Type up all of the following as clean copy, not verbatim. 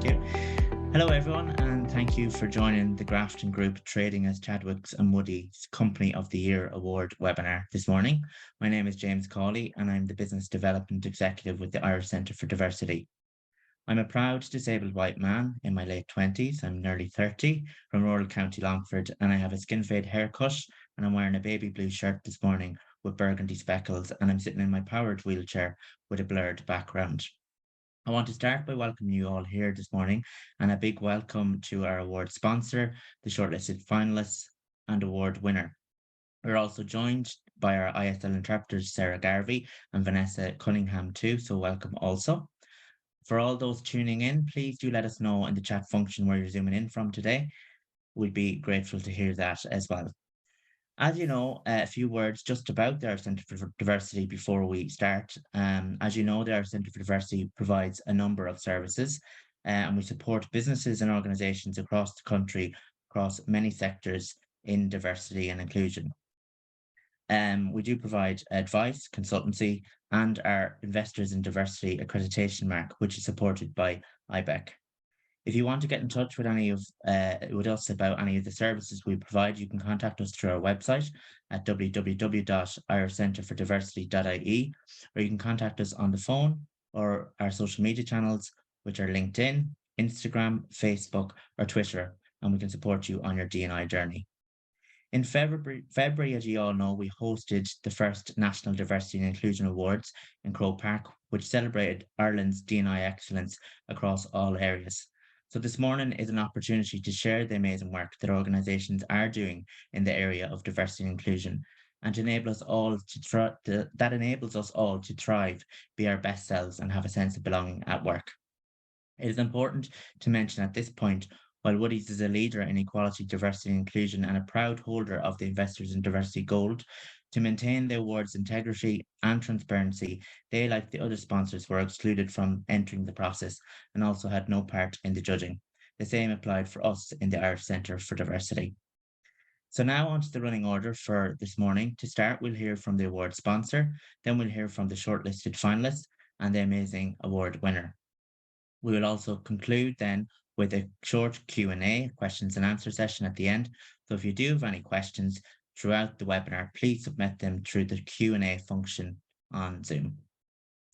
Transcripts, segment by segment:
Thank you. Hello, everyone, and thank you for joining the Grafton Group trading as CHADWICKS Woodie's Company of the Year Award webinar this morning. My name is James Cawley, and I'm the Business Development Executive with the Irish Centre for Diversity. I'm a proud disabled white man in my late 20s. I'm nearly 30 from rural County Longford, and I have a skin fade haircut, and I'm wearing a baby blue shirt this morning with burgundy speckles, and I'm sitting in my powered wheelchair with a blurred background. I want to start by welcoming you all here this morning, and a big welcome to our award sponsor, the shortlisted finalists and award winner. We're also joined by our ISL interpreters, Sarah Garvey and Vanessa Cunningham too, so welcome also. For all those tuning in, please do let us know in the chat function where you're zooming in from today. We'd be grateful to hear that as well. As you know, a few words just about the Irish Centre for Diversity before we start. As you know, the Irish Centre for Diversity provides a number of services, and we support businesses and organisations across the country, across many sectors in diversity and inclusion. We do provide advice, consultancy, and our Investors in Diversity accreditation mark, which is supported by IBEC. If you want to get in touch with with us about any of the services we provide, you can contact us through our website at www.irishcentreforddiversity.ie, or you can contact us on the phone or our social media channels, which are LinkedIn, Instagram, Facebook, or Twitter, and we can support you on your D&I journey. In February, as you all know, we hosted the first National Diversity and Inclusion Awards in Croke Park, which celebrated Ireland's D&I excellence across all areas. So this morning is an opportunity to share the amazing work that organisations are doing in the area of diversity and inclusion, and to enable us all that enables us all to thrive, be our best selves, and have a sense of belonging at work. It is important to mention at this point, while Woodie's is a leader in equality, diversity and inclusion and a proud holder of the Investors in Diversity Gold, to maintain the award's integrity and transparency, they, like the other sponsors, were excluded from entering the process and also had no part in the judging. The same applied for us in the Irish Centre for Diversity. So now on to the running order for this morning. To start, we'll hear from the award sponsor, then we'll hear from the shortlisted finalists and the amazing award winner. We will also conclude then with a short Q&A, questions and answer session at the end. So if you do have any questions throughout the webinar, please submit them through the Q&A function on Zoom.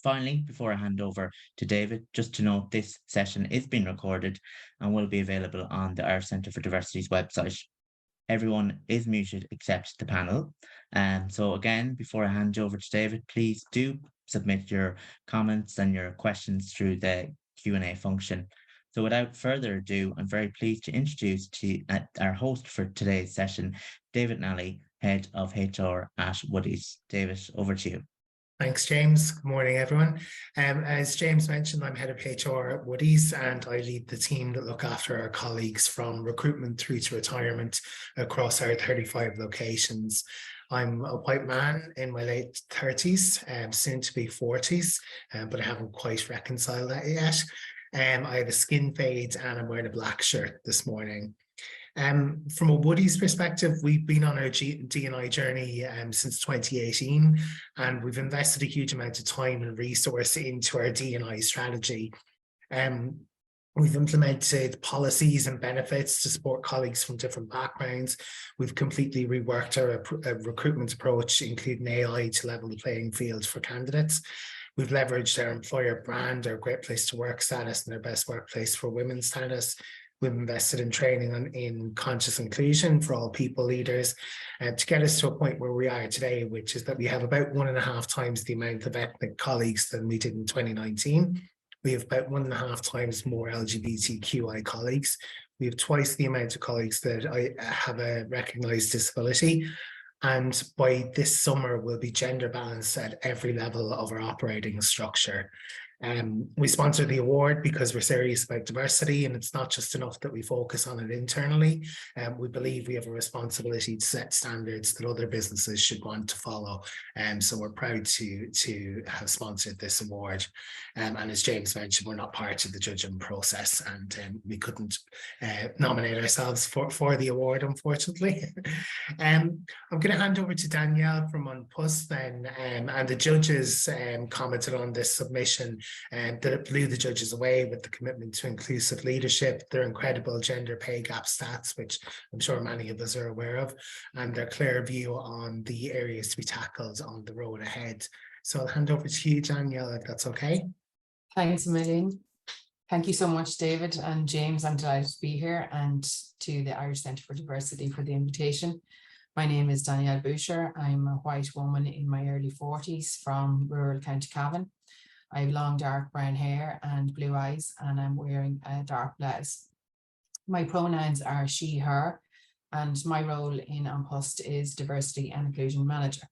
Finally, before I hand over to David, just to note this session is being recorded and will be available on the Irish Centre for Diversity's website. Everyone is muted except the panel. So again, before I hand you over to David, please do submit your comments and your questions through the Q&A function. So without further ado, I'm very pleased to introduce our host for today's session, David Nally, Head of HR at Woodie's. David, over to you. Thanks, James. Good morning, everyone. As James mentioned, I'm Head of HR at Woodie's, and I lead the team that look after our colleagues from recruitment through to retirement across our 35 locations. I'm a white man in my late 30s, soon to be 40s, but I haven't quite reconciled that yet. I have a skin fade and I'm wearing a black shirt this morning. From a Woodie's perspective, we've been on our D&I journey since 2018, and we've invested a huge amount of time and resource into our D&I strategy. We've implemented policies and benefits to support colleagues from different backgrounds. We've completely reworked our recruitment approach, including AI, to level the playing field for candidates. We've leveraged our employer brand, our Great Place to Work status, and our Best Workplace for Women status. We've invested in training in conscious inclusion for all people leaders to get us to a point where we are today, which is that we have about 1.5 times the amount of ethnic colleagues than we did in 2019. We have about 1.5 times more LGBTQI colleagues. We have twice the amount of colleagues that have a recognised disability. And by this summer, we'll be gender balanced at every level of our operating structure. We sponsor the award because we're serious about diversity, and it's not just enough that we focus on it internally. We believe we have a responsibility to set standards that other businesses should want to follow. So we're proud to have sponsored this award. And as James mentioned, we're not part of the judging process, and we couldn't nominate ourselves for the award, unfortunately. I'm going to hand over to Danielle from Unpus then, and the judges commented on this submission that blew the judges away with the commitment to inclusive leadership, their incredible gender pay gap stats, which I'm sure many of us are aware of, and their clear view on the areas to be tackled on the road ahead. So I'll hand over to you, Danielle, if that's okay. Thanks a million. Thank you so much, David and James. I'm delighted to be here, and to the Irish Centre for Diversity for the invitation. My name is Danielle Boucher. I'm a white woman in my early 40s from rural County Cavan. I have long dark brown hair and blue eyes, and I'm wearing a dark blouse. My pronouns are she, her, and my role in An Post is Diversity and Inclusion Manager.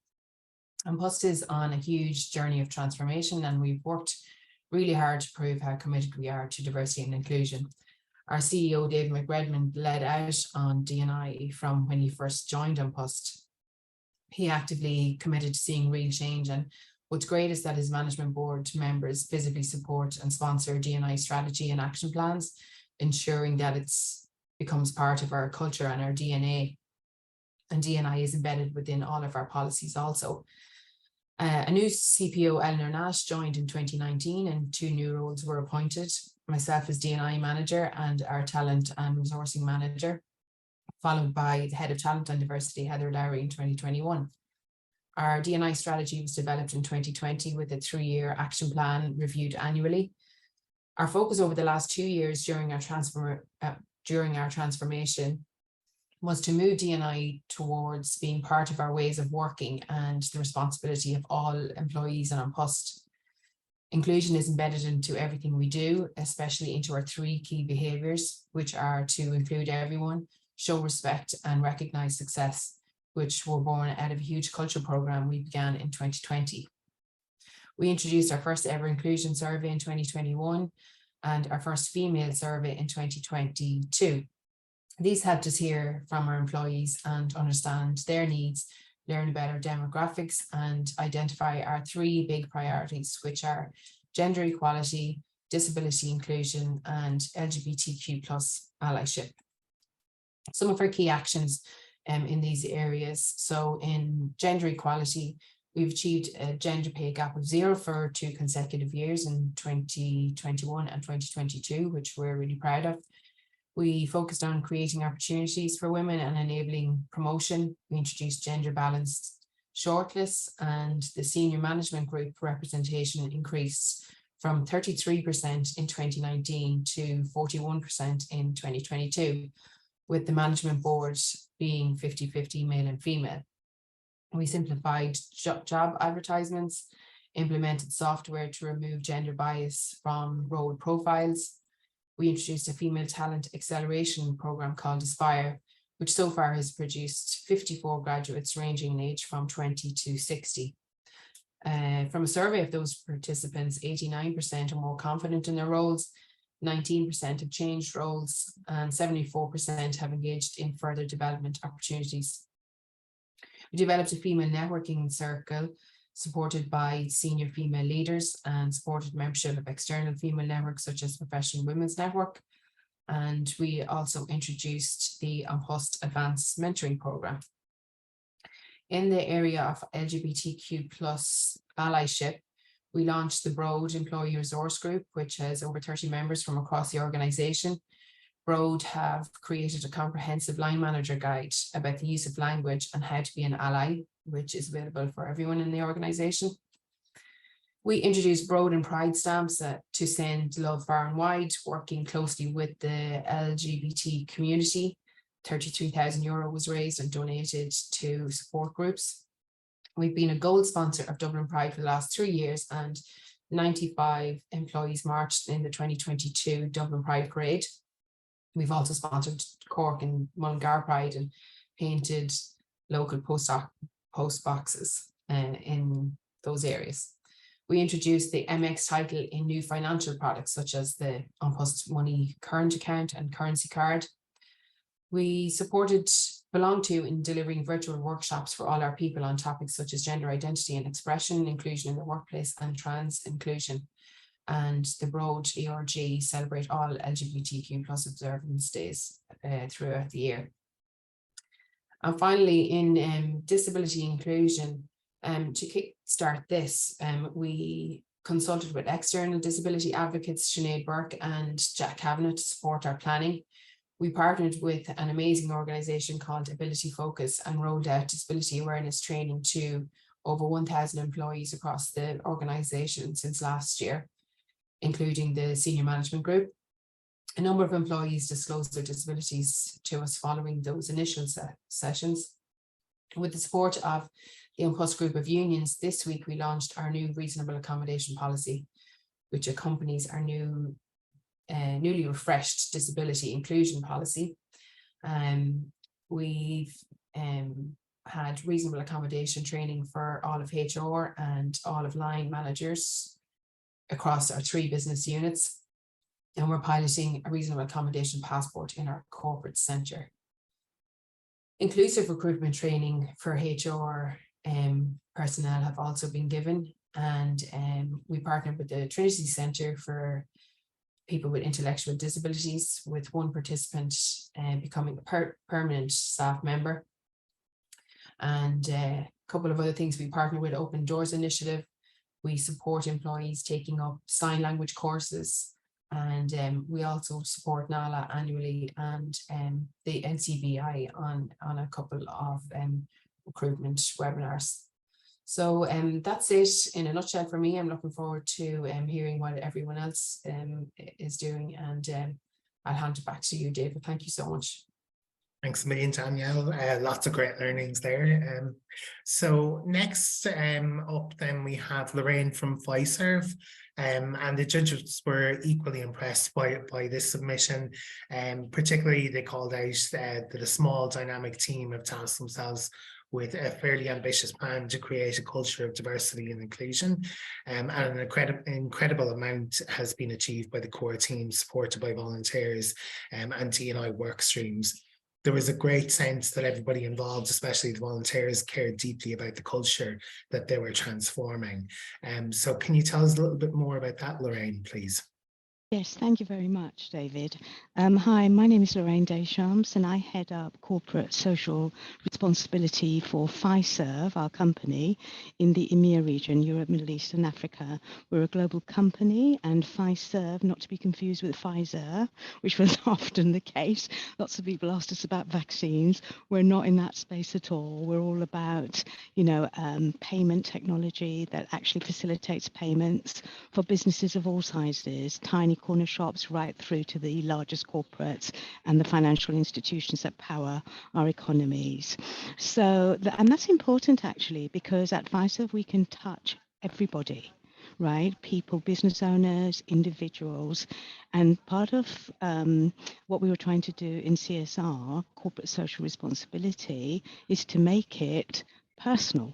An Post is on a huge journey of transformation, and we've worked really hard to prove how committed we are to diversity and inclusion. Our CEO, David McRedmond, led out on D&I from when he first joined An Post. He actively committed to seeing real change, and what's great is that his management board members visibly support and sponsor D&I strategy and action plans, ensuring that it becomes part of our culture and our DNA. And D&I is embedded within all of our policies also. A new CPO, Eleanor Nash, joined in 2019, and 2 new roles were appointed. Myself as D&I manager and our talent and resourcing manager, followed by the head of talent and diversity, Heather Lowry, in 2021. Our D&I strategy was developed in 2020 with a 3-year action plan reviewed annually. Our focus over the last 2 years during our transformation was to move D&I towards being part of our ways of working and the responsibility of all employees and An Post. Inclusion is embedded into everything we do, especially into our 3 key behaviours, which are to include everyone, show respect, and recognise success, which were born out of a huge culture programme we began in 2020. We introduced our first ever inclusion survey in 2021 and our first female survey in 2022. These helped us hear from our employees and understand their needs, learn about our demographics, and identify our 3 big priorities, which are gender equality, disability inclusion, and LGBTQ+ allyship. Some of our key actions in these areas. So in gender equality, we've achieved a gender pay gap of 0 for 2 consecutive years in 2021 and 2022, which we're really proud of. We focused on creating opportunities for women and enabling promotion. We introduced gender balanced shortlists, and the senior management group representation increased from 33% in 2019 to 41% in 2022, with the management board being 50-50 male and female. We simplified job advertisements, implemented software to remove gender bias from role profiles. We introduced a female talent acceleration program called Aspire, which so far has produced 54 graduates ranging in age from 20 to 60. From a survey of those participants, 89% are more confident in their roles, 19% have changed roles, and 74% have engaged in further development opportunities. We developed a female networking circle supported by senior female leaders and supported membership of external female networks such as Professional Women's Network. And we also introduced the An Post Advanced Mentoring Programme. In the area of LGBTQ+ allyship, we launched the Broad Employee Resource Group, which has over 30 members from across the organisation. Broad have created a comprehensive line manager guide about the use of language and how to be an ally, which is available for everyone in the organisation. We introduced Broad and Pride stamps to send love far and wide, working closely with the LGBT community. €33,000 was raised and donated to support groups. We've been a gold sponsor of Dublin Pride for the last 3 years, and 95 employees marched in the 2022 Dublin Pride Parade. We've also sponsored Cork and Mullingar Pride and painted local post boxes in those areas. We introduced the MX title in new financial products such as the An Post Money Current Account and Currency Card. We supported Belong To in delivering virtual workshops for all our people on topics such as gender identity and expression, inclusion in the workplace, and trans inclusion. And the Broad ERG celebrate all LGBTQ+ observance days throughout the year. And finally, in disability inclusion, to kickstart this, we consulted with external disability advocates, Sinead Burke and Jack Kavanagh, to support our planning. We partnered with an amazing organisation called Ability Focus and rolled out disability awareness training to over 1,000 employees across the organisation since last year, including the senior management group. A number of employees disclosed their disabilities to us following those initial sessions. With the support of the Unpus group of unions, this week we launched our new reasonable accommodation policy, which accompanies our newly refreshed disability inclusion policy. We've had reasonable accommodation training for all of HR and all of line managers across our 3 business units. And we're piloting a reasonable accommodation passport in our corporate centre. Inclusive recruitment training for HR personnel have also been given, and we partnered with the Trinity Centre for people with intellectual disabilities, with one participant becoming a permanent staff member. And a couple of other things, we partner with Open Doors Initiative. We support employees taking up sign language courses, and we also support Nally annually and the NCBI on a couple of recruitment webinars. So that's it in a nutshell for me. I'm looking forward to hearing what everyone else is doing, and I'll hand it back to you, David. Thank you so much. Thanks a million, Danielle. Lots of great learnings there. So next up then we have Lorraine from Fiserv. And the judges were equally impressed by this submission. Particularly they called out that a small dynamic team have tasked themselves with a fairly ambitious plan to create a culture of diversity and inclusion. And an incredible amount has been achieved by the core team, supported by volunteers and D&I work streams. There was a great sense that everybody involved, especially the volunteers, cared deeply about the culture that they were transforming. So can you tell us a little bit more about that, Lorraine, please? Yes, thank you very much, David. Hi, my name is Lorraine Deschamps, and I head up corporate social responsibility for Fiserv, our company, in the EMEA region, Europe, Middle East and Africa. We're a global company, and Fiserv, not to be confused with Pfizer, which was often the case. Lots of people asked us about vaccines. We're not in that space at all. We're all about, payment technology that actually facilitates payments for businesses of all sizes, tiny corner shops right through to the largest corporates and the financial institutions that power our economies. So, and that's important actually, because at Fiserv we can touch everybody, right? People, business owners, individuals. And part of what we were trying to do in CSR, corporate social responsibility, is to make it personal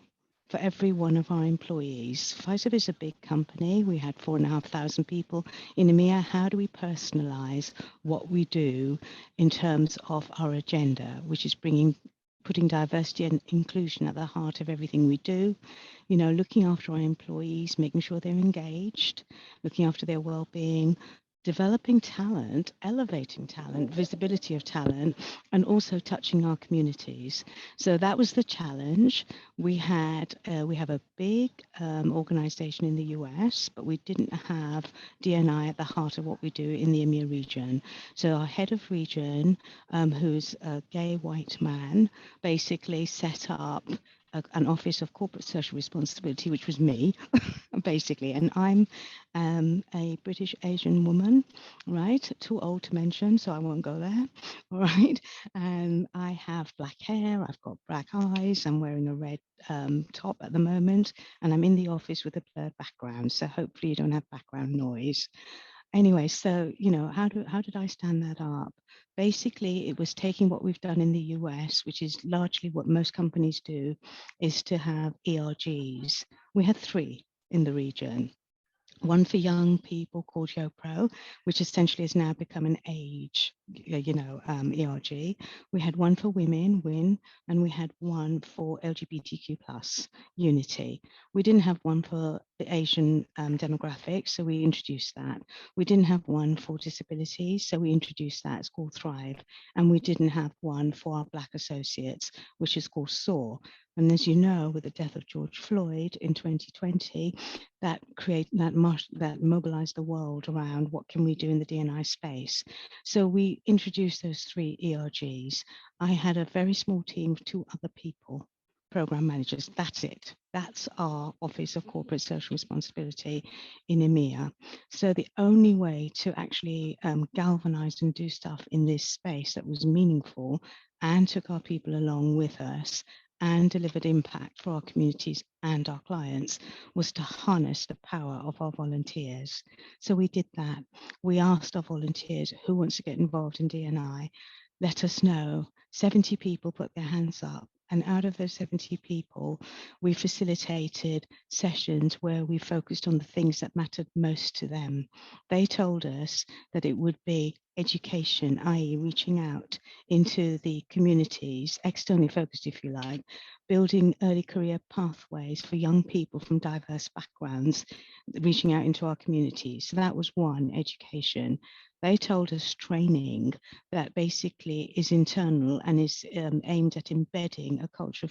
for every one of our employees. Fiserv is a big company. We had 4,500 people in EMEA. How do we personalize what we do in terms of our agenda, which is putting diversity and inclusion at the heart of everything we do, looking after our employees, making sure they're engaged, looking after their well-being, developing talent, elevating talent, visibility of talent, and also touching our communities. So that was the challenge. We have a big organization in the US, but we didn't have D&I at the heart of what we do in the EMEA region. So our head of region, who's a gay white man, basically set up an office of corporate social responsibility, which was me, basically. And I'm a British Asian woman, right? Too old to mention, so I won't go there, all right? And I have black hair, I've got black eyes, I'm wearing a red top at the moment, and I'm in the office with a blurred background, so hopefully you don't have background noise. Anyway, so, how did I stand that up? Basically, it was taking what we've done in the US, which is largely what most companies do, is to have ERGs. We had 3 in the region. One for young people called YoPro, which essentially has now become an age, ERG. We had one for women, WIN, and we had one for LGBTQ+, Unity. We didn't have one for the Asian demographic, so we introduced that. We didn't have one for disabilities, so we introduced that. It's called Thrive. And we didn't have one for our Black associates, which is called SOAR. And as you know, with the death of George Floyd in 2020, that mobilized the world around what can we do in the D&I space. So we introduced those 3 ERGs. I had a very small team of 2 other people, program managers. That's it. That's our Office of Corporate Social Responsibility in EMEA. So the only way to actually galvanize and do stuff in this space that was meaningful and took our people along with us and delivered impact for our communities and our clients was to harness the power of our volunteers. So we did that. We asked our volunteers who wants to get involved in D&I. Let us know. 70 people put their hands up. And out of those 70 people, we facilitated sessions where we focused on the things that mattered most to them. They told us that it would be education, i.e. reaching out into the communities, externally focused, if you like, building early career pathways for young people from diverse backgrounds, reaching out into our communities. So that was one, education. They told us training that basically is internal and is aimed at embedding a culture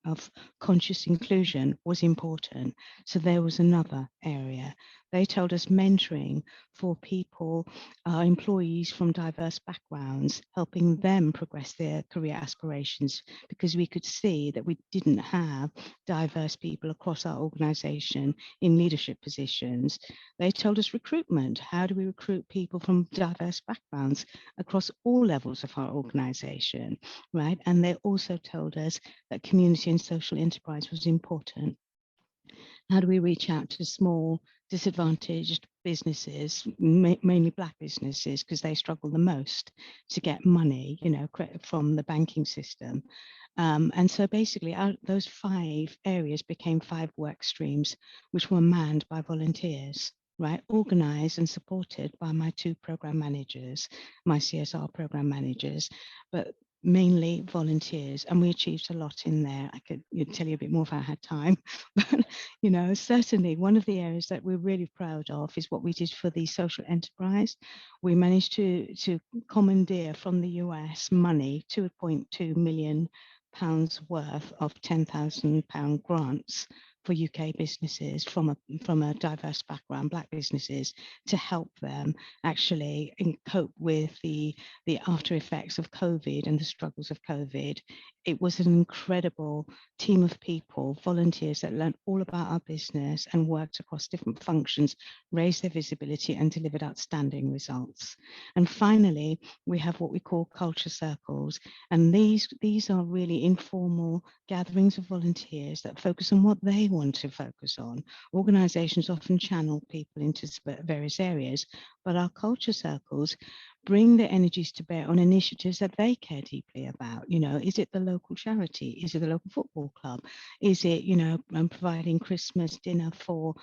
of conscious inclusion was important. So there was another area. They told us mentoring for people, employees from diverse backgrounds, helping them progress their career aspirations, because we could see that we didn't have diverse people across our organization in leadership positions. They told us recruitment. How do we recruit people from diverse backgrounds across all levels of our organization, right? And they also told us that community and social enterprise was important. How do we reach out to small, disadvantaged businesses, mainly Black businesses, because they struggle the most to get money, you know, from the banking system. And so basically those 5 areas became 5 work streams, which were manned by volunteers, right? Organized and supported by my 2 program managers, my CSR program managers, but mainly volunteers. And we achieved a lot in there. I could tell you a bit more if I had time, but you know, certainly one of the areas that we're really proud of is what we did for the social enterprise. We managed to commandeer from the US money, £2.2 million worth of £10,000 grants for UK businesses from a diverse background, Black businesses, to help them actually cope with the after effects of COVID and the struggles of COVID. It was an incredible team of people, volunteers that learned all about our business and worked across different functions, raised their visibility and delivered outstanding results. And finally, we have what we call culture circles. And these are really informal gatherings of volunteers that focus on what they want to focus on. Organizations often channel people into various areas, but our culture circles bring their energies to bear on initiatives that they care deeply about. You know, is it the local charity? Is it the local football club? Is it, you know, providing Christmas dinner for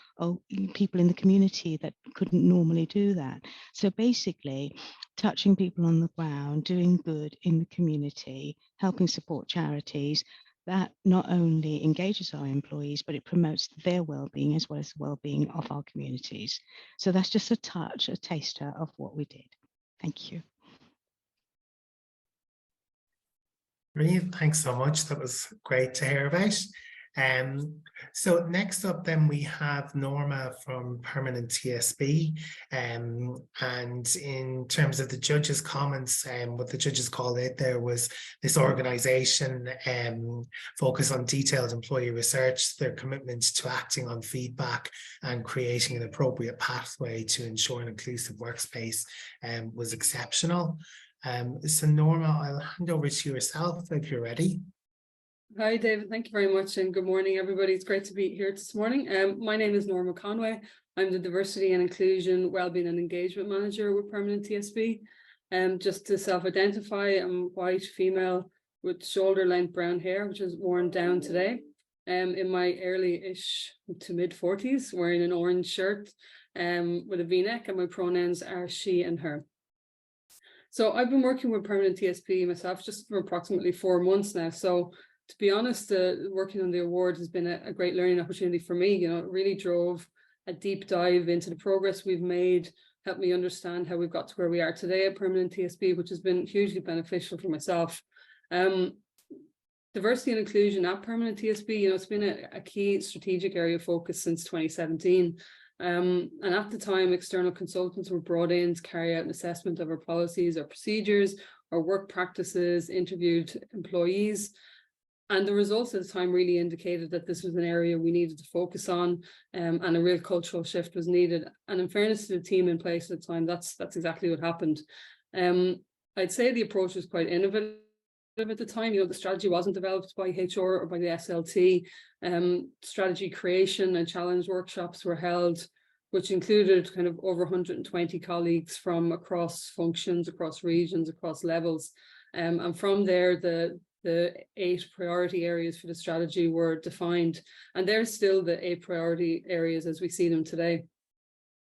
people in the community that couldn't normally do that? So basically, touching people on the ground, doing good in the community, helping support charities, that not only engages our employees, but it promotes their well-being as well as the well-being of our communities. So that's just a taster of what we did. Thank you. Brilliant. Thanks so much. That was great to hear about. So next up then we have Norma from Permanent TSB, and in terms of the judges' comments, what the judges called it there was this organisation focus on detailed employee research, their commitment to acting on feedback and creating an appropriate pathway to ensure an inclusive workspace was exceptional. So Norma, I'll hand over to yourself if you're ready. Hi, David. Thank you very much, and good morning, everybody. It's great to be here this morning. My name is Norma Conway. I'm the Diversity and Inclusion, Wellbeing and Engagement Manager with Permanent TSB. Just to self-identify, I'm white, female, with shoulder-length brown hair, which is worn down today. In my early-ish to mid-40s, wearing an orange shirt with a V-neck, and my pronouns are she and her. So I've been working with Permanent TSB myself just for approximately 4 months now. So to be honest, working on the award has been a great learning opportunity for me. You know, it really drove a deep dive into the progress we've made, helped me understand how we've got to where we are today at Permanent TSB, which has been hugely beneficial for myself. Diversity and inclusion at Permanent TSB, it's been a key strategic area of focus since 2017. And at the time, external consultants were brought in to carry out an assessment of our policies, our procedures, our work practices, interviewed employees. And the results at the time really indicated that this was an area we needed to focus on, and a real cultural shift was needed. And in fairness to the team in place at the time, that's exactly what happened. I'd say the approach was quite innovative at the time. The strategy wasn't developed by HR or by the SLT. Strategy creation and challenge workshops were held, which included kind of over 120 colleagues from across functions, across regions, across levels. And from there, the 8 priority areas for the strategy were defined, and they're still the 8 priority areas as we see them today.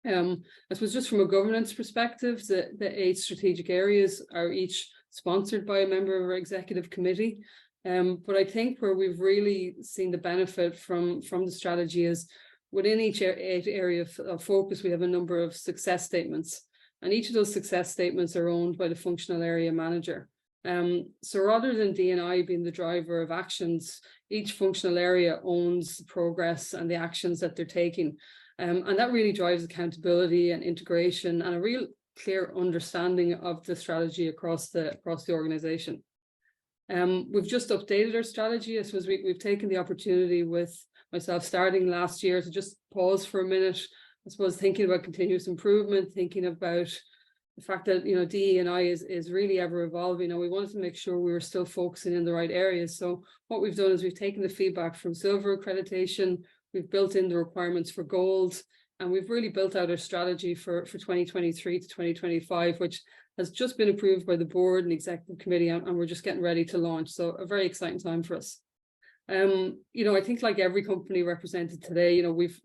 I suppose just from a governance perspective, the 8 strategic areas are each sponsored by a member of our executive committee. But I think where we've really seen the benefit from the strategy is within each 8 area of focus, we have a number of success statements, and each of those success statements are owned by the functional area manager. So rather than D&I being the driver of actions, each functional area owns the progress and the actions that they're taking. And that really drives accountability and integration and a real clear understanding of the strategy across the organization. We've just updated our strategy. I suppose we've taken the opportunity with myself starting last year to just pause for a minute, I suppose, thinking about continuous improvement, thinking about the fact that DE&I is really ever evolving, and we wanted to make sure we were still focusing in the right areas. So what we've done is we've taken the feedback from silver accreditation, we've built in the requirements for gold, and we've really built out our strategy for 2023 to 2025, which has just been approved by the board and executive committee, and we're just getting ready to launch. So a very exciting time for us. I think like every company represented today, we've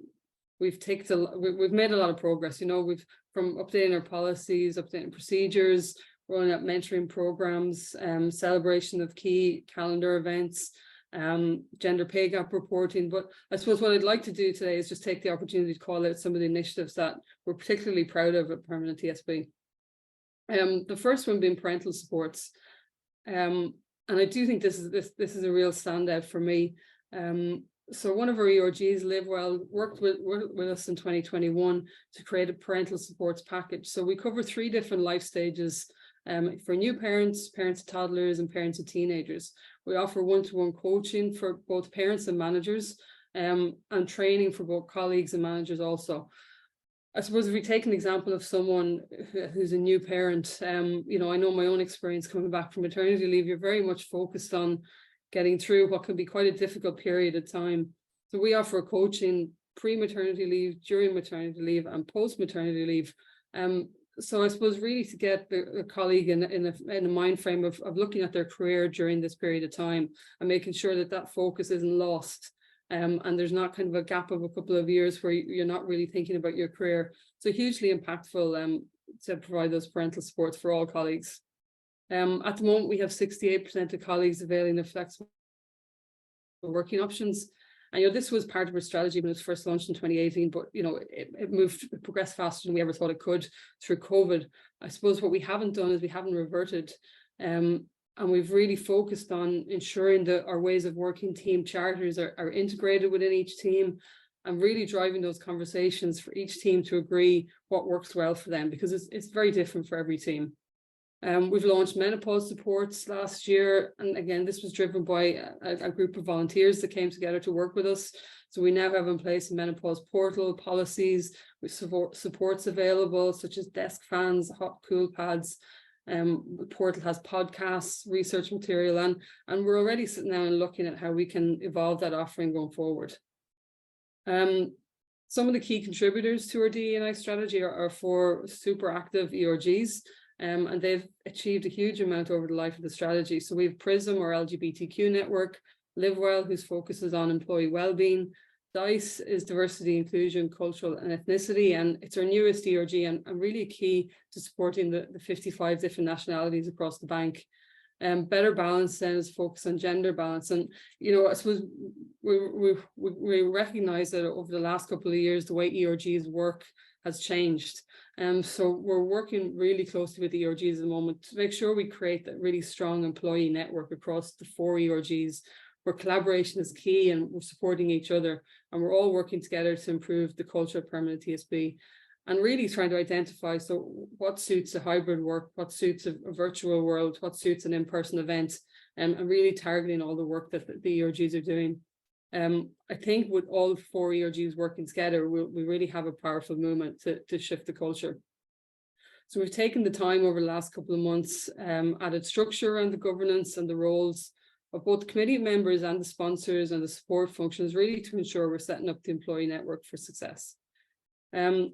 made a lot of progress. We've from updating our policies, updating procedures, rolling out mentoring programs, celebration of key calendar events, gender pay gap reporting. But I suppose what I'd like to do today is just take the opportunity to call out some of the initiatives that we're particularly proud of at Permanent TSB. The first one being parental supports. And I do think this is a real standout for me. So one of our ERGs, Live Well, worked with us in 2021 to create a parental supports package. So we cover 3 different life stages for new parents, parents of toddlers, and parents of teenagers. We offer one-to-one coaching for both parents and managers, and training for both colleagues and managers also. I suppose if we take an example of someone who's a new parent, I know my own experience coming back from maternity leave, you're very much focused on getting through what can be quite a difficult period of time. So we offer coaching pre-maternity leave, during maternity leave, and post-maternity leave. So I suppose really to get the colleague in a mind frame of looking at their career during this period of time and making sure that focus isn't lost. And there's not kind of a gap of a couple of years where you're not really thinking about your career. So hugely impactful to provide those parental supports for all colleagues. At the moment, we have 68% of colleagues availing of flexible working options. And this was part of our strategy when it was first launched in 2018, but it progressed faster than we ever thought it could through COVID. I suppose what we haven't done is we haven't reverted, and we've really focused on ensuring that our ways of working, team charters are integrated within each team, and really driving those conversations for each team to agree what works well for them, because it's very different for every team. We've launched menopause supports last year, and again, this was driven by a group of volunteers that came together to work with us. So we now have in place a menopause portal, policies, with supports available, such as desk fans, hot cool pads. The portal has podcasts, research material, and we're already sitting down and looking at how we can evolve that offering going forward. Some of the key contributors to our DE&I strategy are 4 super active ERGs. And they've achieved a huge amount over the life of the strategy. So we have PRISM, our LGBTQ network, Live Well, whose focus is on employee well-being. DICE is diversity, inclusion, cultural and ethnicity, and it's our newest ERG and really key to supporting the 55 different nationalities across the bank. Better Balance then is focused on gender balance. And, I suppose we recognize that over the last couple of years, the way ERGs work has changed. So we're working really closely with the ERGs at the moment to make sure we create that really strong employee network across the 4 ERGs, where collaboration is key and we're supporting each other, and we're all working together to improve the culture of permanent TSB, and really trying to identify, so what suits a hybrid work, what suits a virtual world, what suits an in-person event, and really targeting all the work that the ERGs are doing. I think with all 4 ERGs working together, we really have a powerful movement to shift the culture. So we've taken the time over the last couple of months, added structure around the governance and the roles of both the committee members and the sponsors and the support functions, really to ensure we're setting up the employee network for success.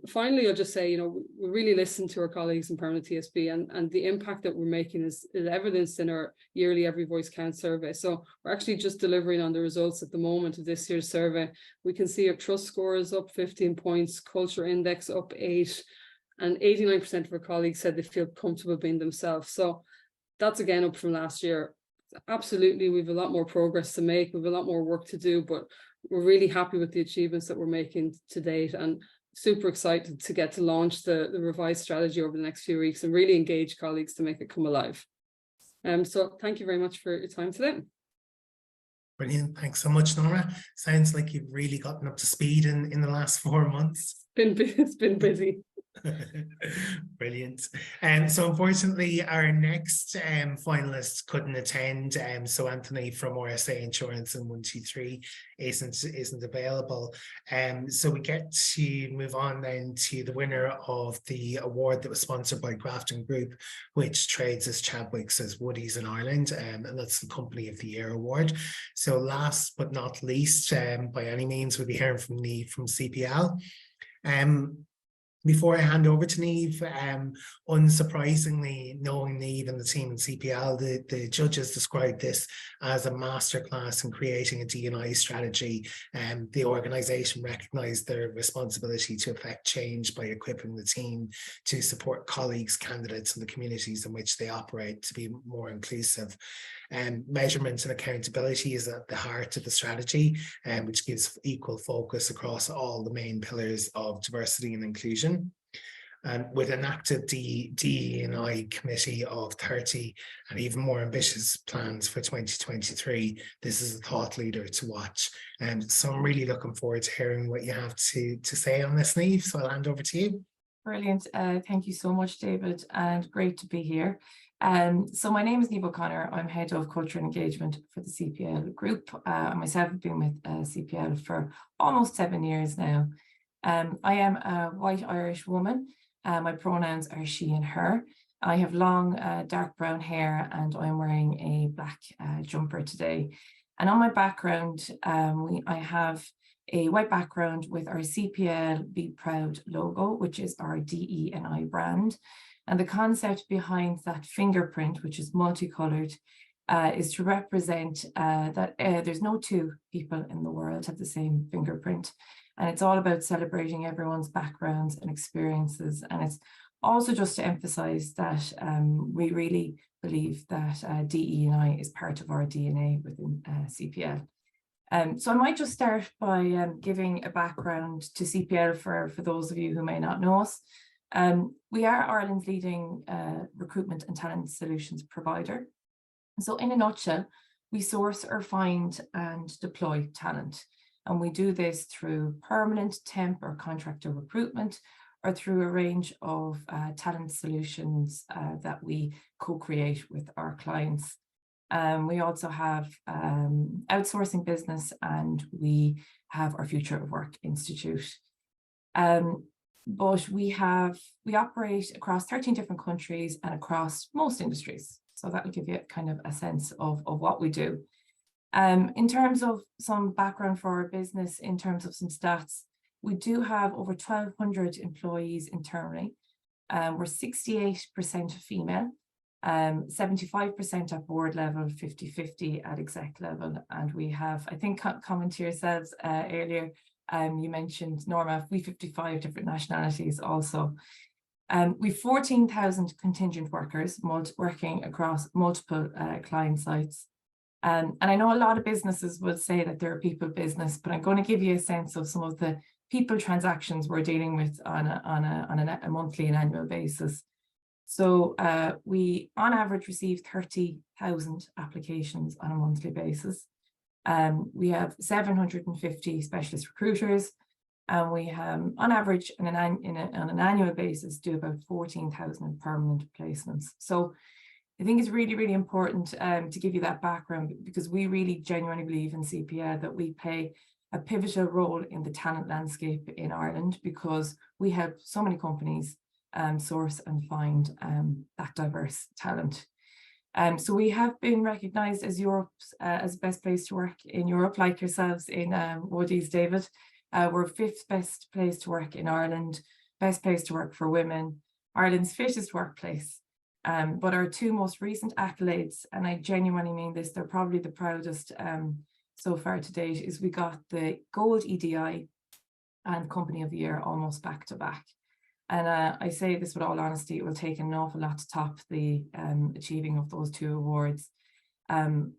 Finally, I'll just say, we really listen to our colleagues in permanent TSB, and the impact that we're making is evidenced in our yearly Every Voice Counts survey. So we're actually just delivering on the results at the moment of this year's survey. We can see our trust score is up 15 points, culture index up 8, and 89% of our colleagues said they feel comfortable being themselves. So that's again up from last year. Absolutely, we have a lot more progress to make, we have a lot more work to do, but we're really happy with the achievements that we're making to date, and super excited to get to launch the revised strategy over the next few weeks and really engage colleagues to make it come alive. So thank you very much for your time today. Brilliant. Thanks so much, Nora. Sounds like you've really gotten up to speed in the last 4 months. It's been busy. Brilliant. So unfortunately our next finalist couldn't attend, so Anthony from RSA Insurance and 123 isn't available, so we get to move on then to the winner of the award that was sponsored by Grafton Group, which trades as CHADWICKS Woodies in Ireland, and that's the Company of the Year award. So last but not least, by any means, we'll be hearing from Niamh from CPL. Before I hand over to Niamh, unsurprisingly, knowing Niamh and the team in CPL, the judges described this as a masterclass in creating a D&I strategy. The organisation recognised their responsibility to effect change by equipping the team to support colleagues, candidates, and the communities in which they operate to be more inclusive. Measurement and accountability is at the heart of the strategy, which gives equal focus across all the main pillars of diversity and inclusion. With an active DE&I committee of 30 and even more ambitious plans for 2023, this is a thought leader to watch. So I'm really looking forward to hearing what you have to say on this, Niamh. So I'll hand over to you. Brilliant. Thank you so much, David, and great to be here. So my name is Niamh O'Connor. I'm Head of Culture and Engagement for the CPL Group. I myself have been with CPL for almost 7 years now. I am a white Irish woman. My pronouns are she and her. I have long dark brown hair and I'm wearing a black jumper today. And on my background, I have a white background with our CPL Be Proud logo, which is our DE&I brand. And the concept behind that fingerprint, which is multicolored, is to represent that there's no 2 people in the world have the same fingerprint. And it's all about celebrating everyone's backgrounds and experiences. And it's also just to emphasize that we really believe that DE&I is part of our DNA within CPL. So I might just start by giving a background to CPL for those of you who may not know us. We are Ireland's leading recruitment and talent solutions provider. So in a nutshell, we source or find and deploy talent. And we do this through permanent, temp or contractor recruitment, or through a range of talent solutions that we co-create with our clients. We also have outsourcing business, and we have our Future of Work Institute. But we operate across 13 different countries and across most industries. So that will give you kind of a sense of what we do. In terms of some background for our business, in terms of some stats, we do have over 1,200 employees internally. We're 68% female, 75% at board level, 50-50 at exec level. And we have, I think, comment to yourselves earlier, you mentioned, Norma, we 55 different nationalities also. We've 14,000 contingent workers working across multiple client sites. And I know a lot of businesses will say that they're a people business, but I'm going to give you a sense of some of the people transactions we're dealing with on a monthly and annual basis. So we on average receive 30,000 applications on a monthly basis. We have 750 specialist recruiters, and we have on average on an annual basis do about 14,000 permanent placements. So I think it's really, really important to give you that background, because we really genuinely believe in CPL that we play a pivotal role in the talent landscape in Ireland, because we help so many companies source and find that diverse talent. So we have been recognised as Europe's as best place to work in Europe, like yourselves in Woodie's, David. We're 5th best place to work in Ireland, best place to work for women, Ireland's fittest workplace. But our 2 most recent accolades, and I genuinely mean this, they're probably the proudest so far to date, is we got the Gold EDI and Company of the Year almost back to back. And I say this with all honesty, it will take an awful lot to top the achieving of those 2 awards,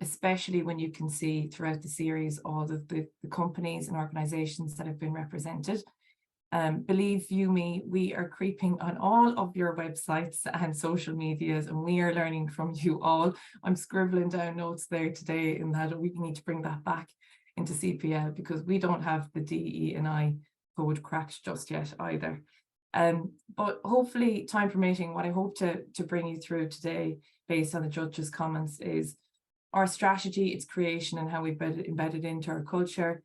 especially when you can see throughout the series all of the companies and organisations that have been represented. Believe you me, we are creeping on all of your websites and social medias, and we are learning from you all. I'm scribbling down notes there today in that we need to bring that back into CPL, because we don't have the DE&I code cracked just yet either. But hopefully, time permitting, what I hope to bring you through today, based on the judges' comments, is our strategy, its creation, and how we've embedded into our culture,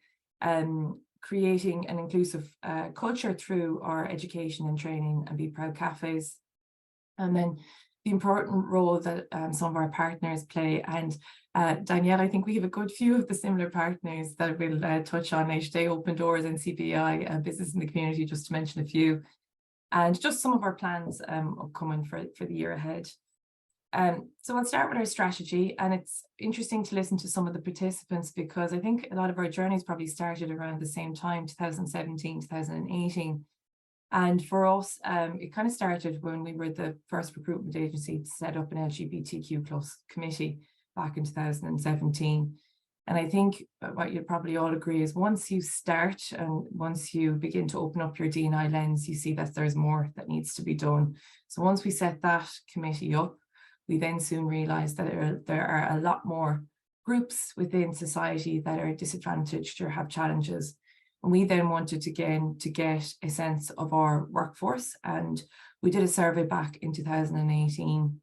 creating an inclusive culture through our education and training and Be Proud cafes, and then the important role that some of our partners play. And Danielle, I think we have a good few of the similar partners that we'll touch on later today: Open Doors and CPI, Business in the Community, just to mention a few, and just some of our plans upcoming for the year ahead. So I'll start with our strategy, and it's interesting to listen to some of the participants, because I think a lot of our journeys probably started around the same time, 2017, 2018. And for us, it kind of started when we were the first recruitment agency to set up an LGBTQ+ committee back in 2017. And I think what you'll probably all agree is once you start and once you begin to open up your D&I lens, you see that there's more that needs to be done. So once we set that committee up, we then soon realised that there are a lot more groups within society that are disadvantaged or have challenges. And we then wanted again to get a sense of our workforce. And we did a survey back in 2018,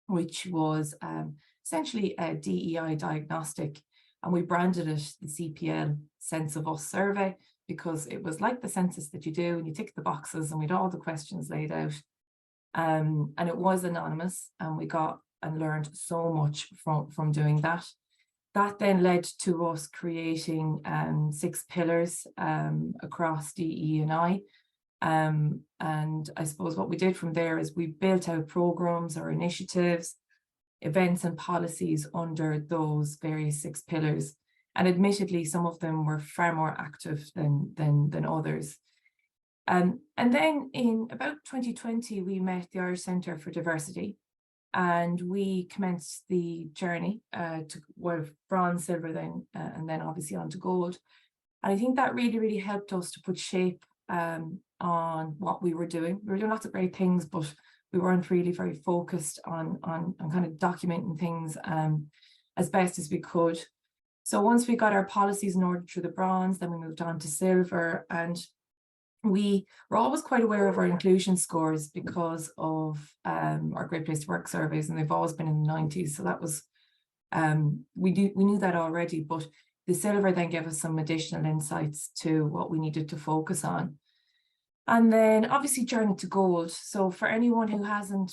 which was essentially a DEI diagnostic. And we branded it the CPL Sense of Us survey, because it was like the census that you do and you tick the boxes, and we had all the questions laid out. And it was anonymous, and we got and learned so much from doing that. That then led to us creating 6 pillars across DE&I. And I suppose what we did from there is we built out programs or initiatives, events and policies under those various 6 pillars. And admittedly, some of them were far more active than others. And then in about 2020, we met the Irish Centre for Diversity, and we commenced the journey to bronze, silver, then and then obviously on to gold. And I think that really, really helped us to put shape on what we were doing. We were doing lots of great things, but we weren't really very focused on kind of documenting things as best as we could. So once we got our policies in order through the bronze, then we moved on to silver, and we were always quite aware of our inclusion scores because of our Great Place to Work surveys, and they've always been in the 90s. So that was, we knew that already, but the silver then gave us some additional insights to what we needed to focus on. And then obviously journey to gold. So for anyone who hasn't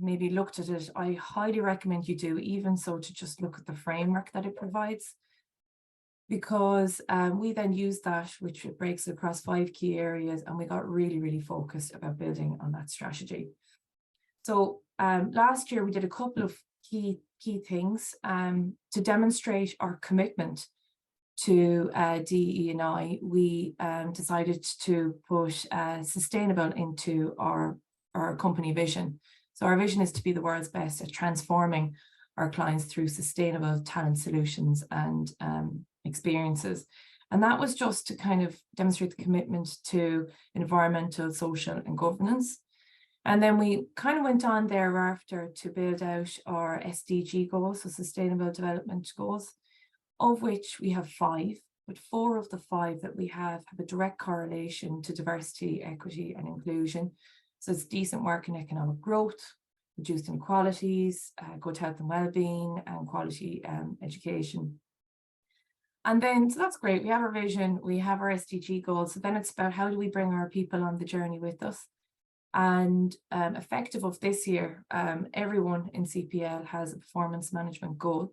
maybe looked at it, I highly recommend you do, even so to just look at the framework that it provides. Because we then used that, which breaks across 5 key areas, and we got really, really focused about building on that strategy. So last year we did a couple of key things to demonstrate our commitment to DE&I. We decided to put sustainable into our company vision. So our vision is to be the world's best at transforming our clients through sustainable talent solutions and experiences. And that was just to kind of demonstrate the commitment to environmental, social and governance. And then we kind of went on thereafter to build out our SDG goals, so Sustainable Development Goals, of which we have 5, but 4 of the 5 that we have a direct correlation to diversity, equity and inclusion. So it's decent work and economic growth, reduced inequalities, good health and well-being and quality education. And then, so that's great. We have our vision, we have our SDG goals. So then it's about how do we bring our people on the journey with us? And effective of this year, everyone in CPL has a performance management goal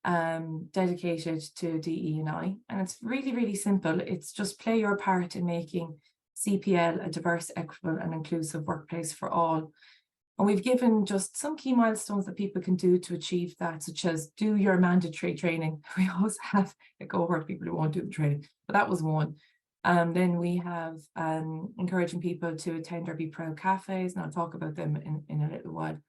dedicated to DE&I. And it's really, really simple. It's just play your part in making CPL a diverse, equitable and inclusive workplace for all. And we've given just some key milestones that people can do to achieve that, such as do your mandatory training. We always have a cohort of people who won't do the training, but that was one. Then we have encouraging people to attend our Be Proud cafes, and I'll talk about them in a little while,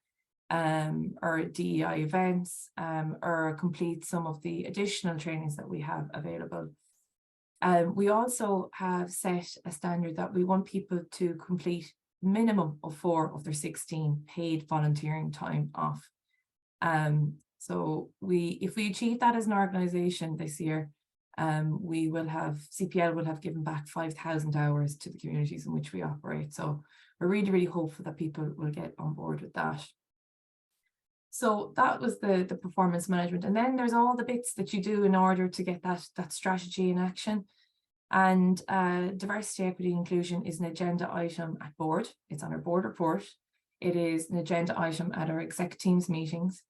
or DEI events, or complete some of the additional trainings that we have available. We also have set a standard that we want people to complete minimum of 4 of their 16 paid volunteering time off. So if we achieve that as an organisation this year, we will have, CPL will have given back 5,000 hours to the communities in which we operate. So we're really, really hopeful that people will get on board with that. So that was the performance management. And then there's all the bits that you do in order to get that strategy in action. And diversity, equity, inclusion is an agenda item at board. It's on our board report. It is an agenda item at our exec teams meetings.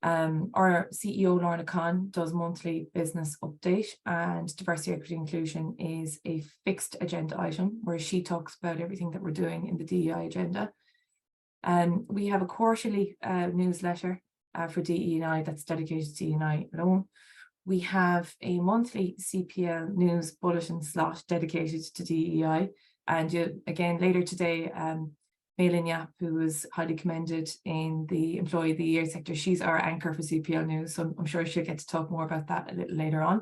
Our CEO, Lorna Khan, does monthly business update, and diversity, equity, inclusion is a fixed agenda item where she talks about everything that we're doing in the DEI agenda. We have a quarterly newsletter for DE&I that's dedicated to DE&I alone. We have a monthly CPL news bulletin slot dedicated to DEI. And again, later today, Malin Yap, who was highly commended in the Employee of the Year sector, she's our anchor for CPL News, so I'm sure she'll get to talk more about that a little later on.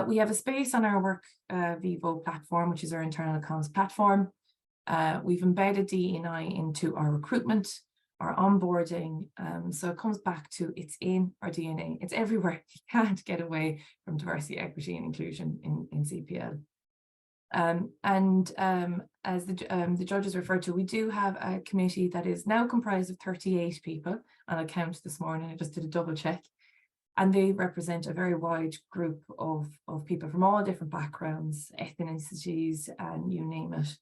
We have a space on our Work Vivo platform, which is our internal comms platform. We've embedded DE&I into our recruitment, our onboarding, so it comes back to it's in our DNA. It's everywhere. You can't get away from diversity, equity and inclusion in CPL. As the judges referred to, we do have a committee that is now comprised of 38 people, and I counted this morning, I just did a double check, and they represent a very wide group of people from all different backgrounds, ethnicities, and you name it.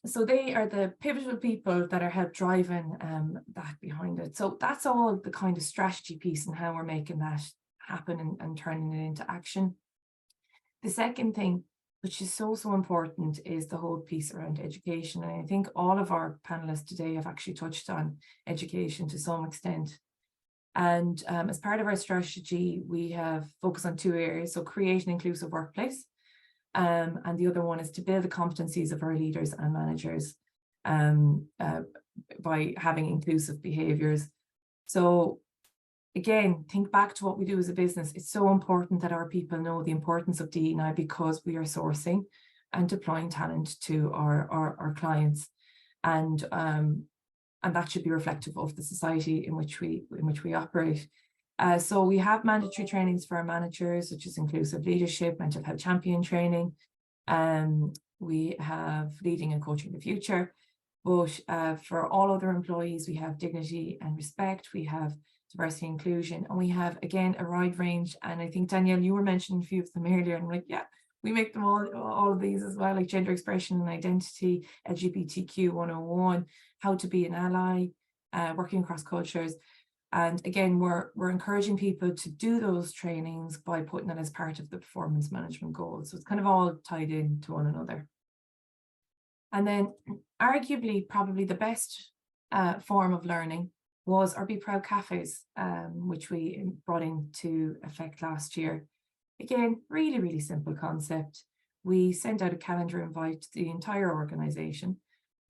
So they are the pivotal people that are help driving that behind it. So that's all the kind of strategy piece and how we're making that happen and turning it into action. The second thing, which is so important, is the whole piece around education. And I think all of our panelists today have actually touched on education to some extent. And as part of our strategy, we have focused on 2 areas. So create an inclusive workplace. And the other one is to build the competencies of our leaders and managers by having inclusive behaviours. So again, think back to what we do as a business. It's so important that our people know the importance of DE&I because we are sourcing and deploying talent to our clients, and that should be reflective of the society in which we operate. So we have mandatory trainings for our managers, such as inclusive leadership, mental health champion training. We have leading and coaching the future. But for all other employees, we have dignity and respect. We have diversity and inclusion, and we have, again, a wide range. And I think, Danielle, you were mentioning a few of them earlier, and I'm like, yeah, we make them all of these as well, like gender expression and identity, LGBTQ 101, how to be an ally, working across cultures. And again, we're encouraging people to do those trainings by putting it as part of the performance management goals. So it's kind of all tied in to one another. And then arguably, probably the best form of learning was our Be Proud cafes, which we brought into effect last year. Again, really, really simple concept. We sent out a calendar invite to the entire organisation,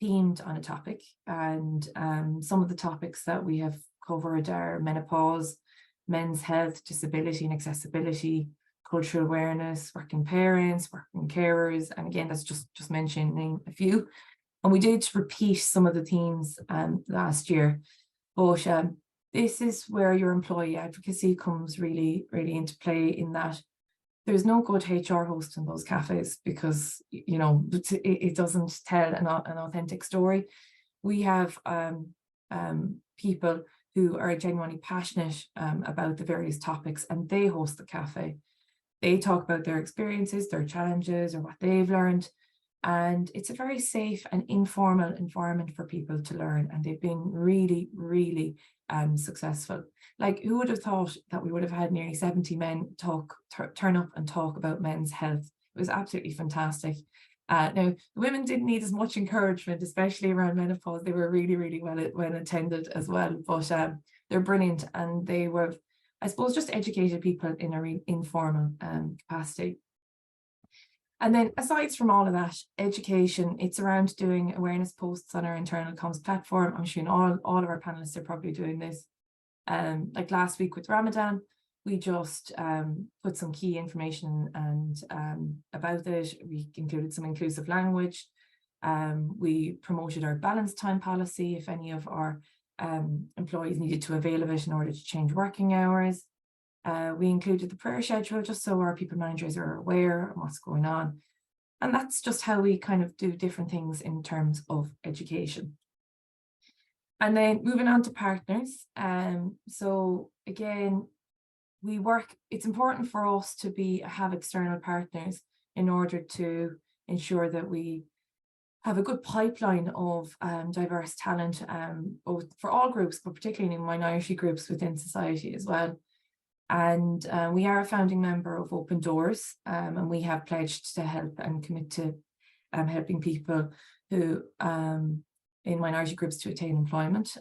themed on a topic. And some of the topics that we have covered are menopause, men's health, disability and accessibility, cultural awareness, working parents, working carers, and again, that's just mentioning a few. And we did repeat some of the themes last year, but this is where your employee advocacy comes really into play, in that there's no good HR host in those cafes, because it doesn't tell an authentic story. We have people who are genuinely passionate about the various topics, and they host the cafe. They talk about their experiences, their challenges, or what they've learned. And it's a very safe and informal environment for people to learn. And they've been really successful. Like, who would have thought that we would have had nearly 70 men turn up and talk about men's health? It was absolutely fantastic. Now, the women didn't need as much encouragement, especially around menopause. They were really well attended as well. But they're brilliant, and they were, I suppose, just educated people in a informal capacity. And then, aside from all of that education, it's around doing awareness posts on our internal comms platform. I'm sure all of our panelists are probably doing this. Like last week with Ramadan, we just put some key information and about it. We included some inclusive language. We promoted our balanced time policy if any of our employees needed to avail of it in order to change working hours. We included the prayer schedule just so our people managers are aware of what's going on. And that's just how we kind of do different things in terms of education. And then moving on to partners. So again, it's important for us to have external partners in order to ensure that we have a good pipeline of diverse talent, both for all groups, but particularly in minority groups within society as well. And we are a founding member of Open Doors, and we have pledged to help and commit to helping people who in minority groups to attain employment.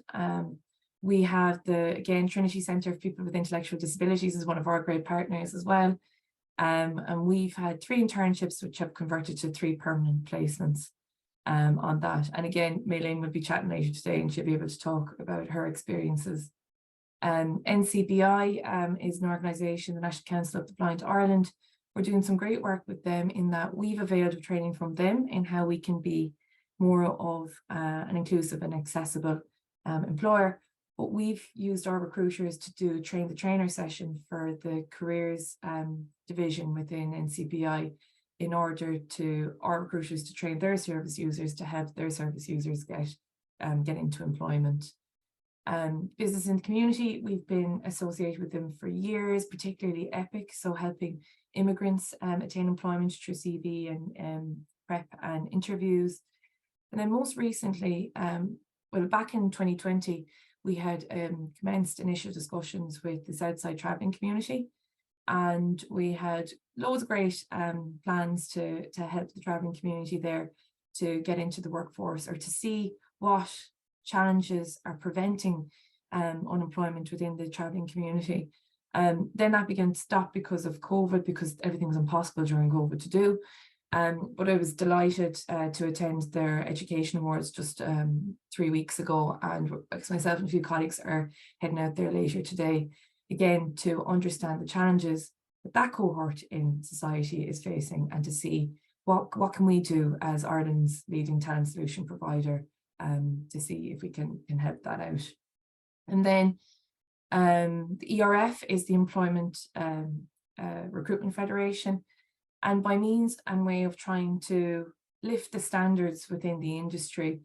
We have again, Trinity Centre for People with Intellectual Disabilities is one of our great partners as well. And we've had 3 internships which have converted to 3 permanent placements on that. And again, Maylene will be chatting later today, and she'll be able to talk about her experiences. NCBI is an organisation, the National Council of the Blind Ireland. We're doing some great work with them in that we've availed of training from them in how we can be more of an inclusive and accessible employer. But we've used our recruiters to do a train the trainer session for the careers division within NCBI in order to our recruiters to train their service users to help their service users get into employment. Business in the community, we've been associated with them for years, particularly EPIC, so helping immigrants attain employment through CV and prep and interviews. And then most recently, back in 2020, we had commenced initial discussions with the Southside travelling community, and we had loads of great plans to help the travelling community there to get into the workforce, or to see what challenges are preventing unemployment within the travelling community. Then that began to stop because of COVID, because everything was impossible during COVID to do. But I was delighted to attend their education awards just 3 weeks ago, and myself and a few colleagues are heading out there later today, again, to understand the challenges that cohort in society is facing, and to see what can we do as Ireland's leading talent solution provider to see if we can help that out. And then the ERF is the Employment Recruitment Federation. And by means and way of trying to lift the standards within the industry,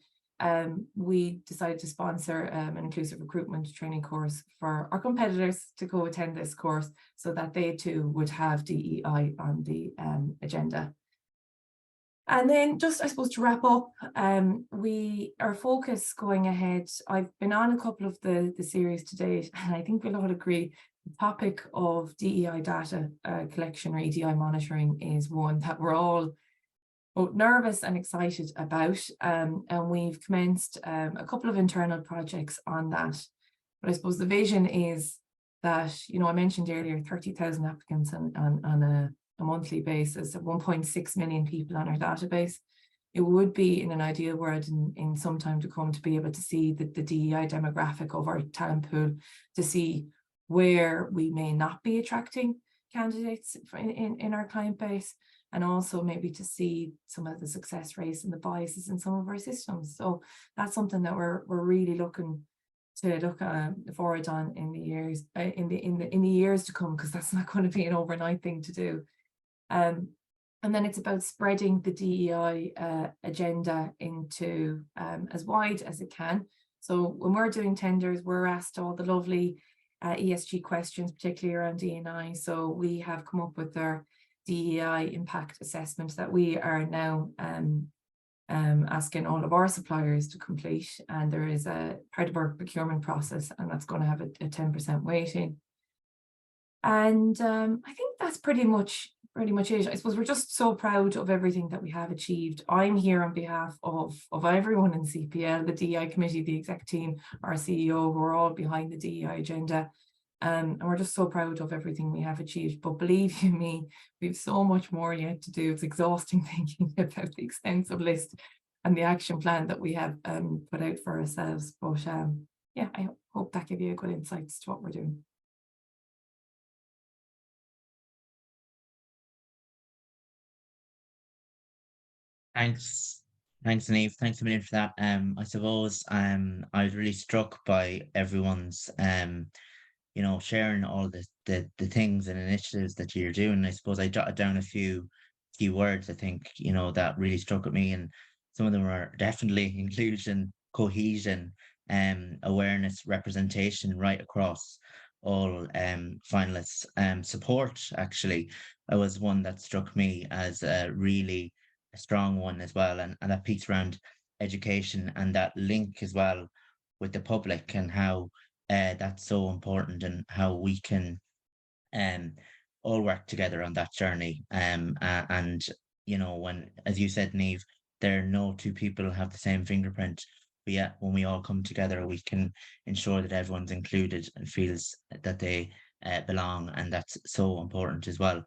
we decided to sponsor an inclusive recruitment training course for our competitors to go attend this course, so that they too would have DEI on the agenda. And then just, I suppose, to wrap up, our focus going ahead, I've been on a couple of the series to date, and I think we'll all agree the topic of DEI data collection or EDI monitoring is one that we're all both nervous and excited about. And we've commenced a couple of internal projects on that. But I suppose the vision is that, I mentioned earlier, 30,000 applicants on a monthly basis, 1.6 million people on our database. It would be, in an ideal world, in some time to come, to be able to see the DEI demographic of our talent pool, to see where we may not be attracting candidates in our client base, and also maybe to see some of the success rates and the biases in some of our systems. So that's something that we're really looking to look forward on in the years in the years to come, because that's not going to be an overnight thing to do. And then it's about spreading the DEI agenda into as wide as it can. So when we're doing tenders, we're asked all the lovely ESG questions, particularly around D&I. So we have come up with our DEI impact assessment that we are now asking all of our suppliers to complete. And there is a part of our procurement process, and that's going to have a 10% weighting. And I think that's pretty much it. I suppose we're just so proud of everything that we have achieved. I'm here on behalf of everyone in CPL, the DEI committee, the exec team, our CEO, who are all behind the DEI agenda. And we're just so proud of everything we have achieved. But believe you me, we have so much more yet to do. It's exhausting thinking about the extensive list and the action plan that we have put out for ourselves. But yeah, I hope that gave you a good insight to what we're doing. Thanks, Niamh. Thanks a million for that. I suppose I was really struck by everyone's sharing all the things and initiatives that you're doing. I suppose I jotted down a few key words, I think, that really struck with me, and some of them are definitely inclusion, cohesion, awareness, representation right across all finalists. Support, actually, was one that struck me as really a strong one as well, and that piece around education and that link as well with the public, and how that's so important, and how we can all work together on that journey. And when, as you said, Niamh, there are no two people have the same fingerprint, but yet when we all come together, we can ensure that everyone's included and feels that they belong, and that's so important as well.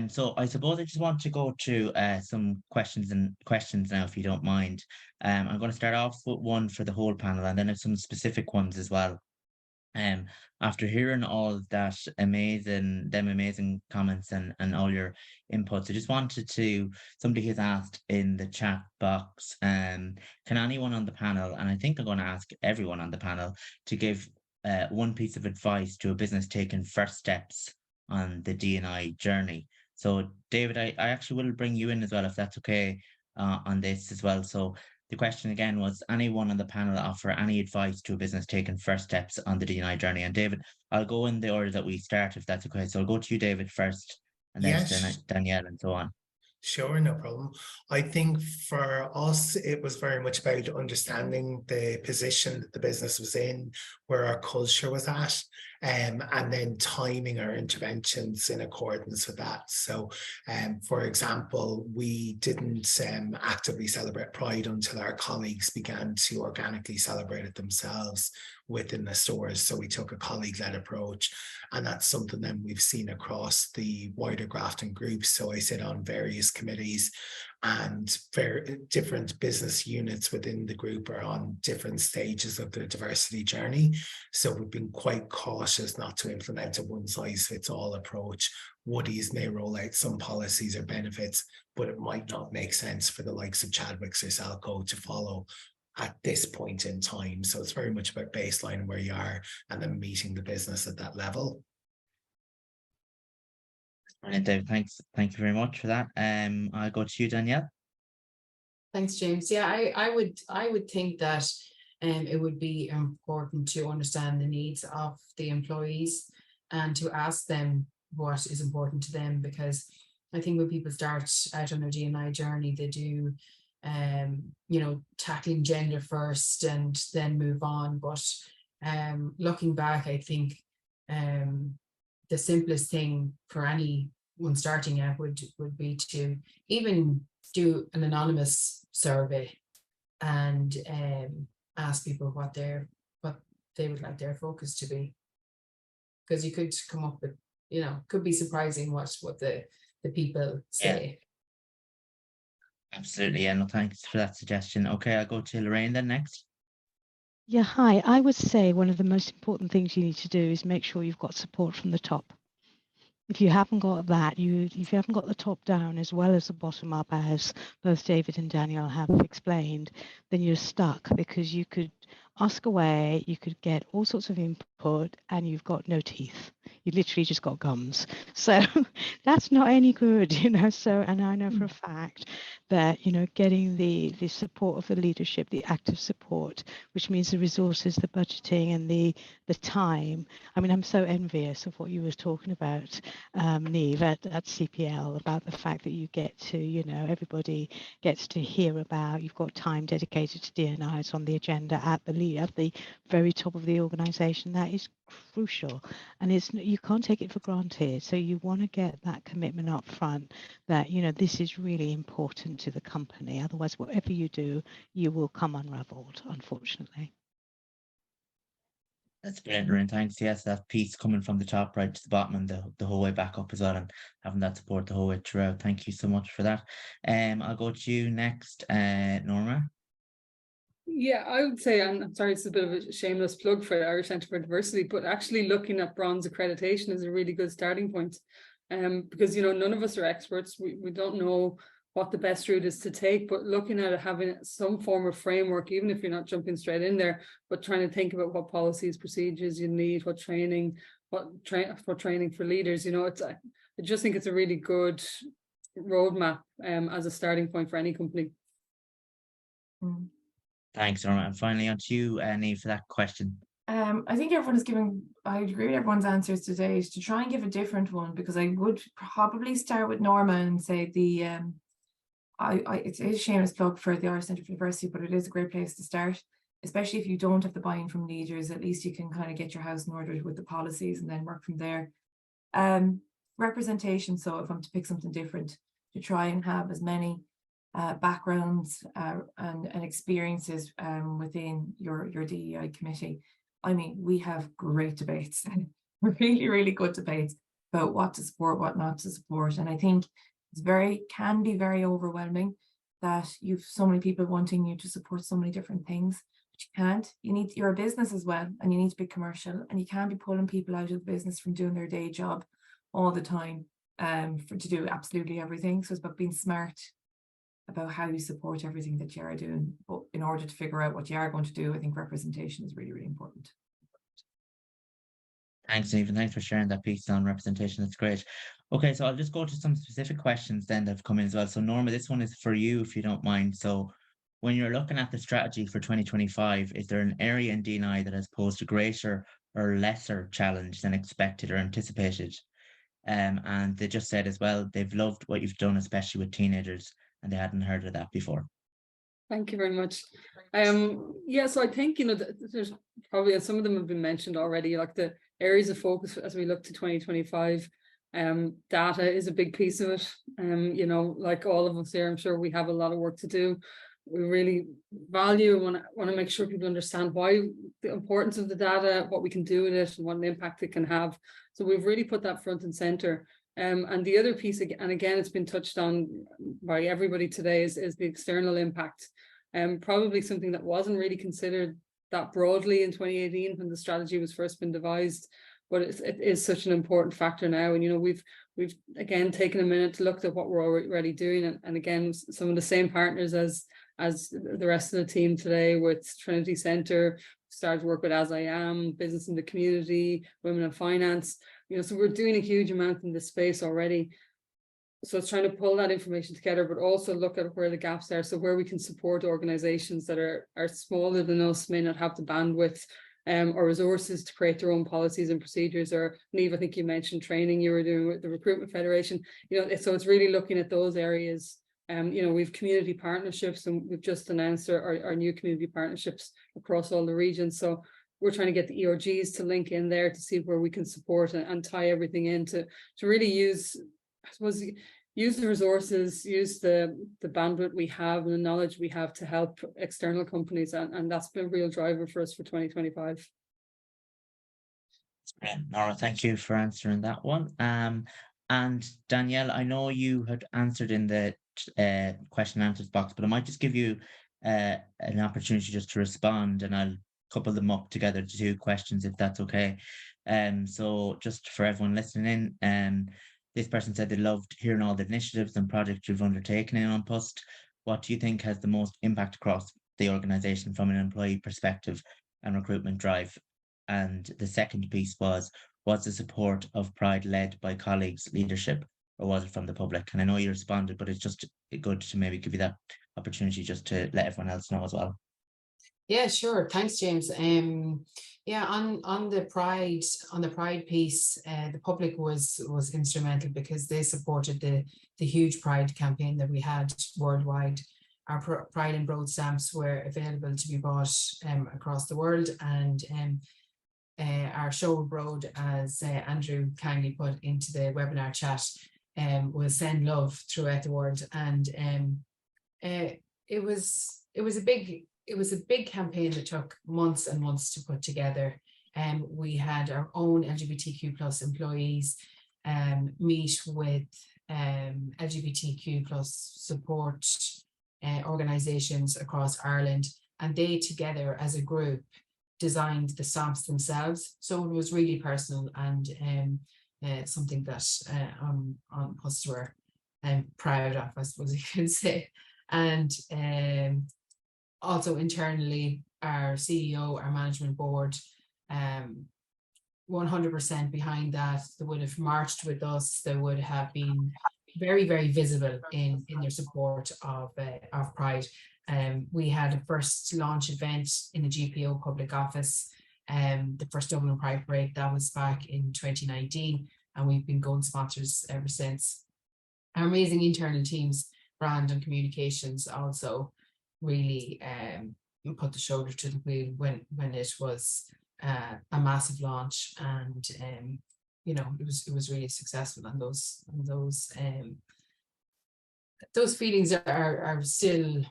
So I suppose I just want to go to some questions now, if you don't mind. I'm going to start off with one for the whole panel, and then have some specific ones as well. After hearing all that amazing comments and all your inputs, I just wanted to, somebody has asked in the chat box, can anyone on the panel, and I think I'm going to ask everyone on the panel, to give one piece of advice to a business taking first steps on the D&I journey. So David, I actually will bring you in as well, if that's okay, on this as well. So the question again was, anyone on the panel offer any advice to a business taking first steps on the D&I journey? And David, I'll go in the order that we start, if that's okay. So I'll go to you, David, first, and then Yes. Danielle, and so on. Sure, no problem. I think for us, it was very much about understanding the position that the business was in, where our culture was at, and then timing our interventions in accordance with that. So, for example, we didn't actively celebrate Pride until our colleagues began to organically celebrate it themselves within the stores. So we took a colleague-led approach, and that's something that we've seen across the wider Grafton group. So I sit on various committees, and very different business units within the group are on different stages of the diversity journey. So we've been quite cautious not to implement a one-size-fits-all approach. Woodies may roll out some policies or benefits, but it might not make sense for the likes of CHADWICKS or Selco to follow at this point in time. So it's very much about baseline where you are, and then meeting the business at that level. Brilliant, David. Thanks. Thank you very much for that. I'll go to you, Danielle. Thanks, James. Yeah, I would think that it would be important to understand the needs of the employees and to ask them what is important to them, because I think when people start out on their D&I journey, they do tackling gender first and then move on. But looking back, I think the simplest thing for anyone starting out would be to even do an anonymous survey and ask people what they would like their focus to be, because you could come up with, could be surprising what the people say. Yeah. Absolutely. Yeah, no, thanks for that suggestion. Okay, I'll go to Lorraine then next. Yeah, hi. I would say one of the most important things you need to do is make sure you've got support from the top. If you haven't got that, if you haven't got the top down as well as the bottom up, as both David and Daniel have explained, then you're stuck, because you could ask away, you could get all sorts of input, and you've got no teeth. You literally just got gums. So that's not any good, So, and I know for a fact that, getting the support of the leadership, the active support, which means the resources, the budgeting, and the time. I mean, I'm so envious of what you were talking about, Neve, at CPL, about the fact that you get to, everybody gets to hear about, you've got time dedicated to D&I, it's on the agenda at the very top of the organisation. That is crucial, and you can't take it for granted. So you want to get that commitment up front that, this is really important to the company. Otherwise, whatever you do, you will come unravelled, unfortunately. That's brilliant, Lorraine. Thanks. Yes, that piece coming from the top right to the bottom and the whole way back up as well, and having that support the whole way throughout. Thank you so much for that. I'll go to you next, Norma. Yeah, I would say, and I'm sorry, it's a bit of a shameless plug for the Irish Centre for Diversity, but actually looking at bronze accreditation is a really good starting point. Because, none of us are experts. We don't know what the best route is to take, but looking at it, having some form of framework, even if you're not jumping straight in there, but trying to think about what policies, procedures you need, what training, what training for leaders, I just think it's a really good roadmap as a starting point for any company. Thanks, Norma. And finally, on to you, Neve, for that question. I think I agree with everyone's answers today, is to try and give a different one, because I would probably start with Norma and say it's a shameless plug for the Irish Centre for Diversity, but it is a great place to start, especially if you don't have the buy-in from leaders. At least you can kind of get your house in order with the policies and then work from there. Representation. So if I'm to pick something different, to try and have as many backgrounds and experiences within your DEI committee. I mean, we have great debates, really, really good debates about what to support, what not to support. And I think can be very overwhelming that you've so many people wanting you to support so many different things, but you can't. You're a business as well, and you need to be commercial, and you can't be pulling people out of the business from doing their day job all the time to do absolutely everything. So it's about being smart about how you support everything that you are doing. But in order to figure out what you are going to do, I think representation is really, really important. Thanks, Neve, and thanks for sharing that piece on representation. That's great. Okay, so I'll just go to some specific questions then that have come in as well. So Norma, this one is for you, if you don't mind. So when you're looking at the strategy for 2025, is there an area in D&I that has posed a greater or lesser challenge than expected or anticipated? And they just said as well, they've loved what you've done, especially with teenagers, and they hadn't heard of that before. Thank you very much. Yeah, so I think, there's probably, and some of them have been mentioned already, like the areas of focus as we look to 2025. Data is a big piece of it. Like all of us here, I'm sure we have a lot of work to do. We really value and want to make sure people understand why the importance of the data, what we can do with it, and what an impact it can have. So we've really put that front and center. And the other piece, and again, it's been touched on by everybody today, is the external impact. Probably something that wasn't really considered that broadly in 2018 when the strategy was first been devised, but it is such an important factor now. And we've again taken a minute to look at what we're already doing, and again, some of the same partners as the rest of the team today, with Trinity Centre, started to work with As I Am, Business in the Community, Women in Finance. So we're doing a huge amount in this space already. So it's trying to pull that information together, but also look at where the gaps are. So where we can support organizations that are smaller than us, may not have the bandwidth or resources to create their own policies and procedures. Or Neve, I think you mentioned training you were doing with the Recruitment Federation. So it's really looking at those areas. We've community partnerships, and we've just announced our new community partnerships across all the regions. So we're trying to get the ERGs to link in there to see where we can support and tie everything in to really use the resources, use the bandwidth we have and the knowledge we have to help external companies. And that's been a real driver for us for 2025. Nora, thank you for answering that one. And Danielle, I know you had answered in the question and answers box, but I might just give you an opportunity just to respond, and I'll couple them up together to 2 questions, if that's okay. So just for everyone listening in, this person said they loved hearing all the initiatives and projects you've undertaken in Unpost. What do you think has the most impact across the organisation from an employee perspective and recruitment drive? And the second piece was the support of Pride led by colleagues, leadership, or was it from the public? And I know you responded, but it's just good to maybe give you that opportunity just to let everyone else know as well. Yeah, sure. Thanks, James. Yeah, on the Pride piece, the public was instrumental because they supported the huge Pride campaign that we had worldwide. Our Pride and Broad stamps were available to be bought across the world, and our show abroad, as Andrew kindly put into the webinar chat, was send love throughout the world, and it was a big campaign that took months and months to put together. We had our own LGBTQ plus employees meet with LGBTQ plus support organisations across Ireland, and they together as a group designed the stamps themselves. So it was really personal and something that Unpost were proud of, I suppose you can say. And also internally, our CEO, our management board, 100% behind that. They would have marched with us. They would have been very, very visible in their support of Pride. We had a first launch event in the GPO public office, the first Dublin Pride Parade. That was back in 2019, and we've been gold sponsors ever since. Our amazing internal teams, brand and communications, also really put the shoulder to the wheel when it was a massive launch, and you know, it was really successful. And those feelings are still,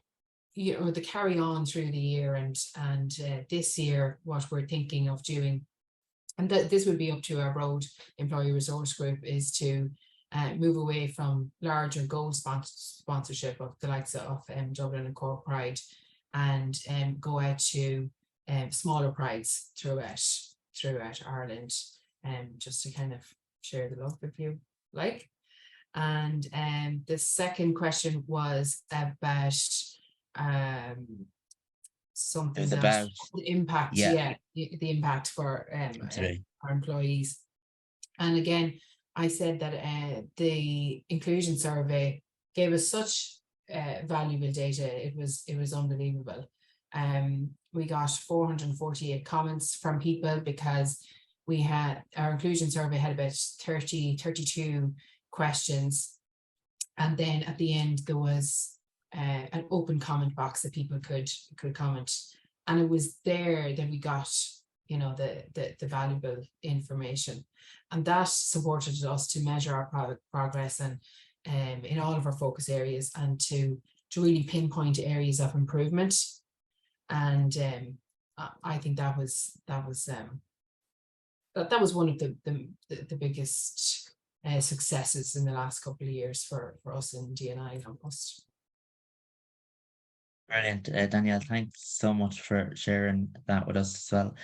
you know, they carry on through the year, and this year what we're thinking of doing, and that this would be up to our Broad Employee Resource Group, is to move away from larger gold sponsorship of the likes of Dublin and Cork Pride, and go out to smaller prides throughout Ireland, just to kind of share the love, if you like. And the second question was about something about the impact, the impact for our employees. And again, I said that the inclusion survey gave us such valuable data. It was unbelievable. We got 448 comments from people, because we had, our inclusion survey had about 32 questions, and then at the end there was an open comment box that people could comment, and it was there that we got, you know, the valuable information, and that supported us to measure our progress and in all of our focus areas, and to really pinpoint areas of improvement. And I think that was one of the biggest successes in the last couple of years for us in DNI and Unpost. Brilliant, Danielle. Thanks so much for sharing that with us as well.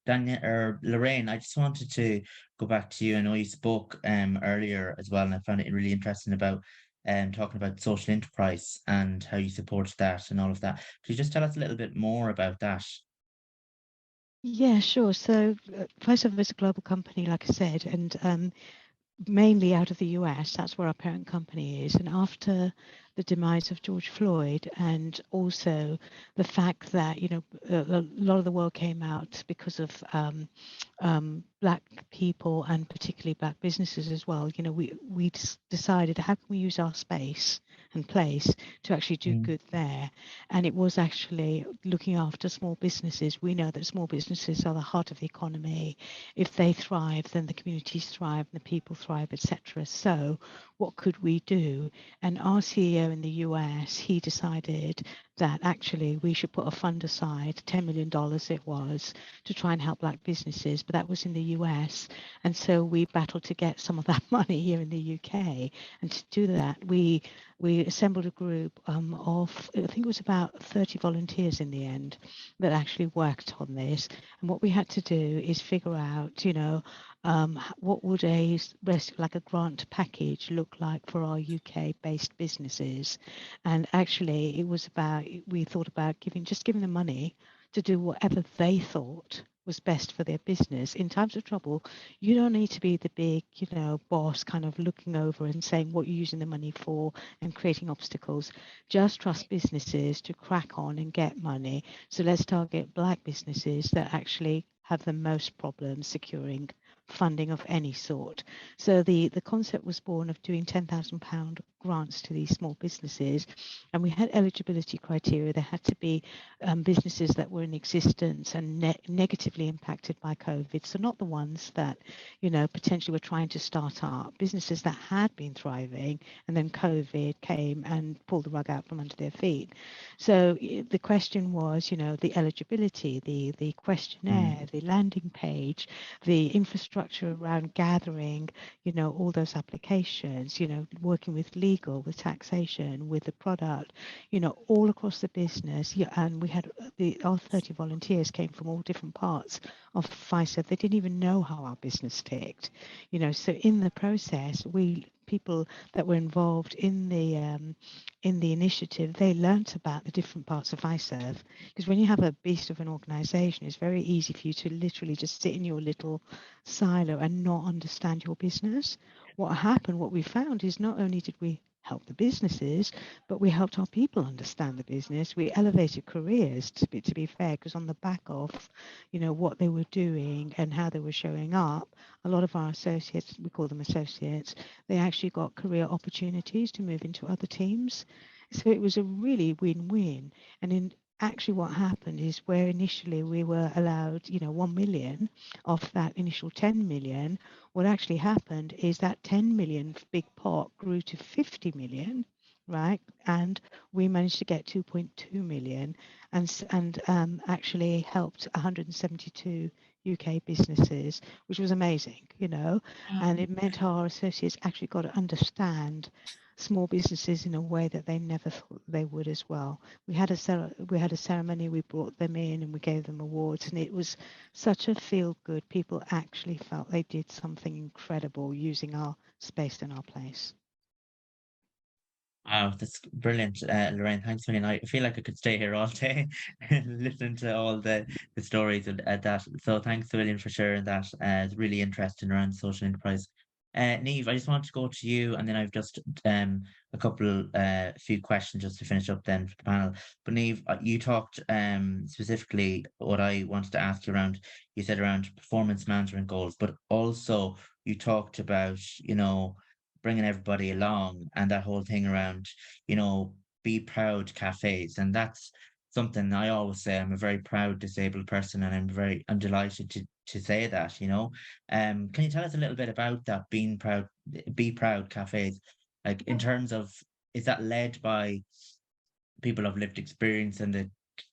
Danielle or Lorraine, I just wanted to go back to you. I know you spoke earlier as well, and I found it really interesting about talking about social enterprise and how you support that and all of that. Could you just tell us a little bit more about that? Yeah, sure. So Fiserv is a global company, like I said, and mainly out of the US. That's where our parent company is. And after the demise of George Floyd, and also the fact that, you know, a lot of the world came out because of Black people, and particularly Black businesses as well, you know, we decided, how can we use our space and place to actually do good there? And it was actually looking after small businesses. We know that small businesses are the heart of the economy. If they thrive, then the communities thrive and the people thrive, etc. So what could we do? And our CEO there in the US, he decided that actually we should put a fund aside, $10 million it was, to try and help Black businesses, but that was in the US. And so we battled to get some of that money here in the UK. And to do that, we assembled a group of, I think it was about 30 volunteers in the end that actually worked on this. And what we had to do is figure out, what would like a grant package look like for our UK-based businesses. And actually, we thought about giving them money to do whatever they thought was best for their business. In times of trouble, you don't need to be the big, boss kind of looking over and saying what you're using the money for and creating obstacles. Just trust businesses to crack on and get money. So let's target Black businesses that actually have the most problems securing funding of any sort. So the concept was born of doing £10,000 grants to these small businesses, and we had eligibility criteria. There had to be businesses that were in existence and negatively impacted by COVID. So not the ones that potentially were trying to start up, businesses that had been thriving and then COVID came and pulled the rug out from under their feet. So the question was, the eligibility, the questionnaire, the landing page, the infrastructure around gathering, all those applications, working with legal, with taxation, with the product, all across the business. Yeah, and we had our 30 volunteers came from all different parts of FISA. They didn't even know how our business ticked, so in the process, people that were involved in the initiative, they learnt about the different parts of FISERV, because when you have a beast of an organization, it's very easy for you to literally just sit in your little silo and not understand your business. What we found is not only did we help the businesses, but we helped our people understand the business. We elevated careers, to be fair, because on the back of what they were doing and how they were showing up, a lot of our associates, we call them associates, they actually got career opportunities to move into other teams. So it was a really win-win. And actually what happened is, where initially we were allowed 1 million of that initial 10 million, what actually happened is that 10 million big pot grew to 50 million, right? And we managed to get 2.2 million and actually helped 172 UK businesses, which was amazing, and it meant our associates actually got to understand small businesses in a way that they never thought they would as well. We had a ceremony, we brought them in and we gave them awards, and it was such a feel good. People actually felt they did something incredible using our space and our place. Wow, that's brilliant, Lorraine. Thanks, million. I feel like I could stay here all day listening to all the stories and that. So thanks, William, for sharing that. It's really interesting around social enterprise. Niamh, I just want to go to you, and then I've just a couple few questions just to finish up then for the panel. But Niamh, you talked specifically what I wanted to ask you around. You said around performance management goals, but also you talked about bringing everybody along and that whole thing around be proud cafes, and that's something I always say. I'm a very proud disabled person, and I'm delighted to say that. Can you tell us a little bit about that be proud cafes, like in terms of, is that led by people of lived experience and the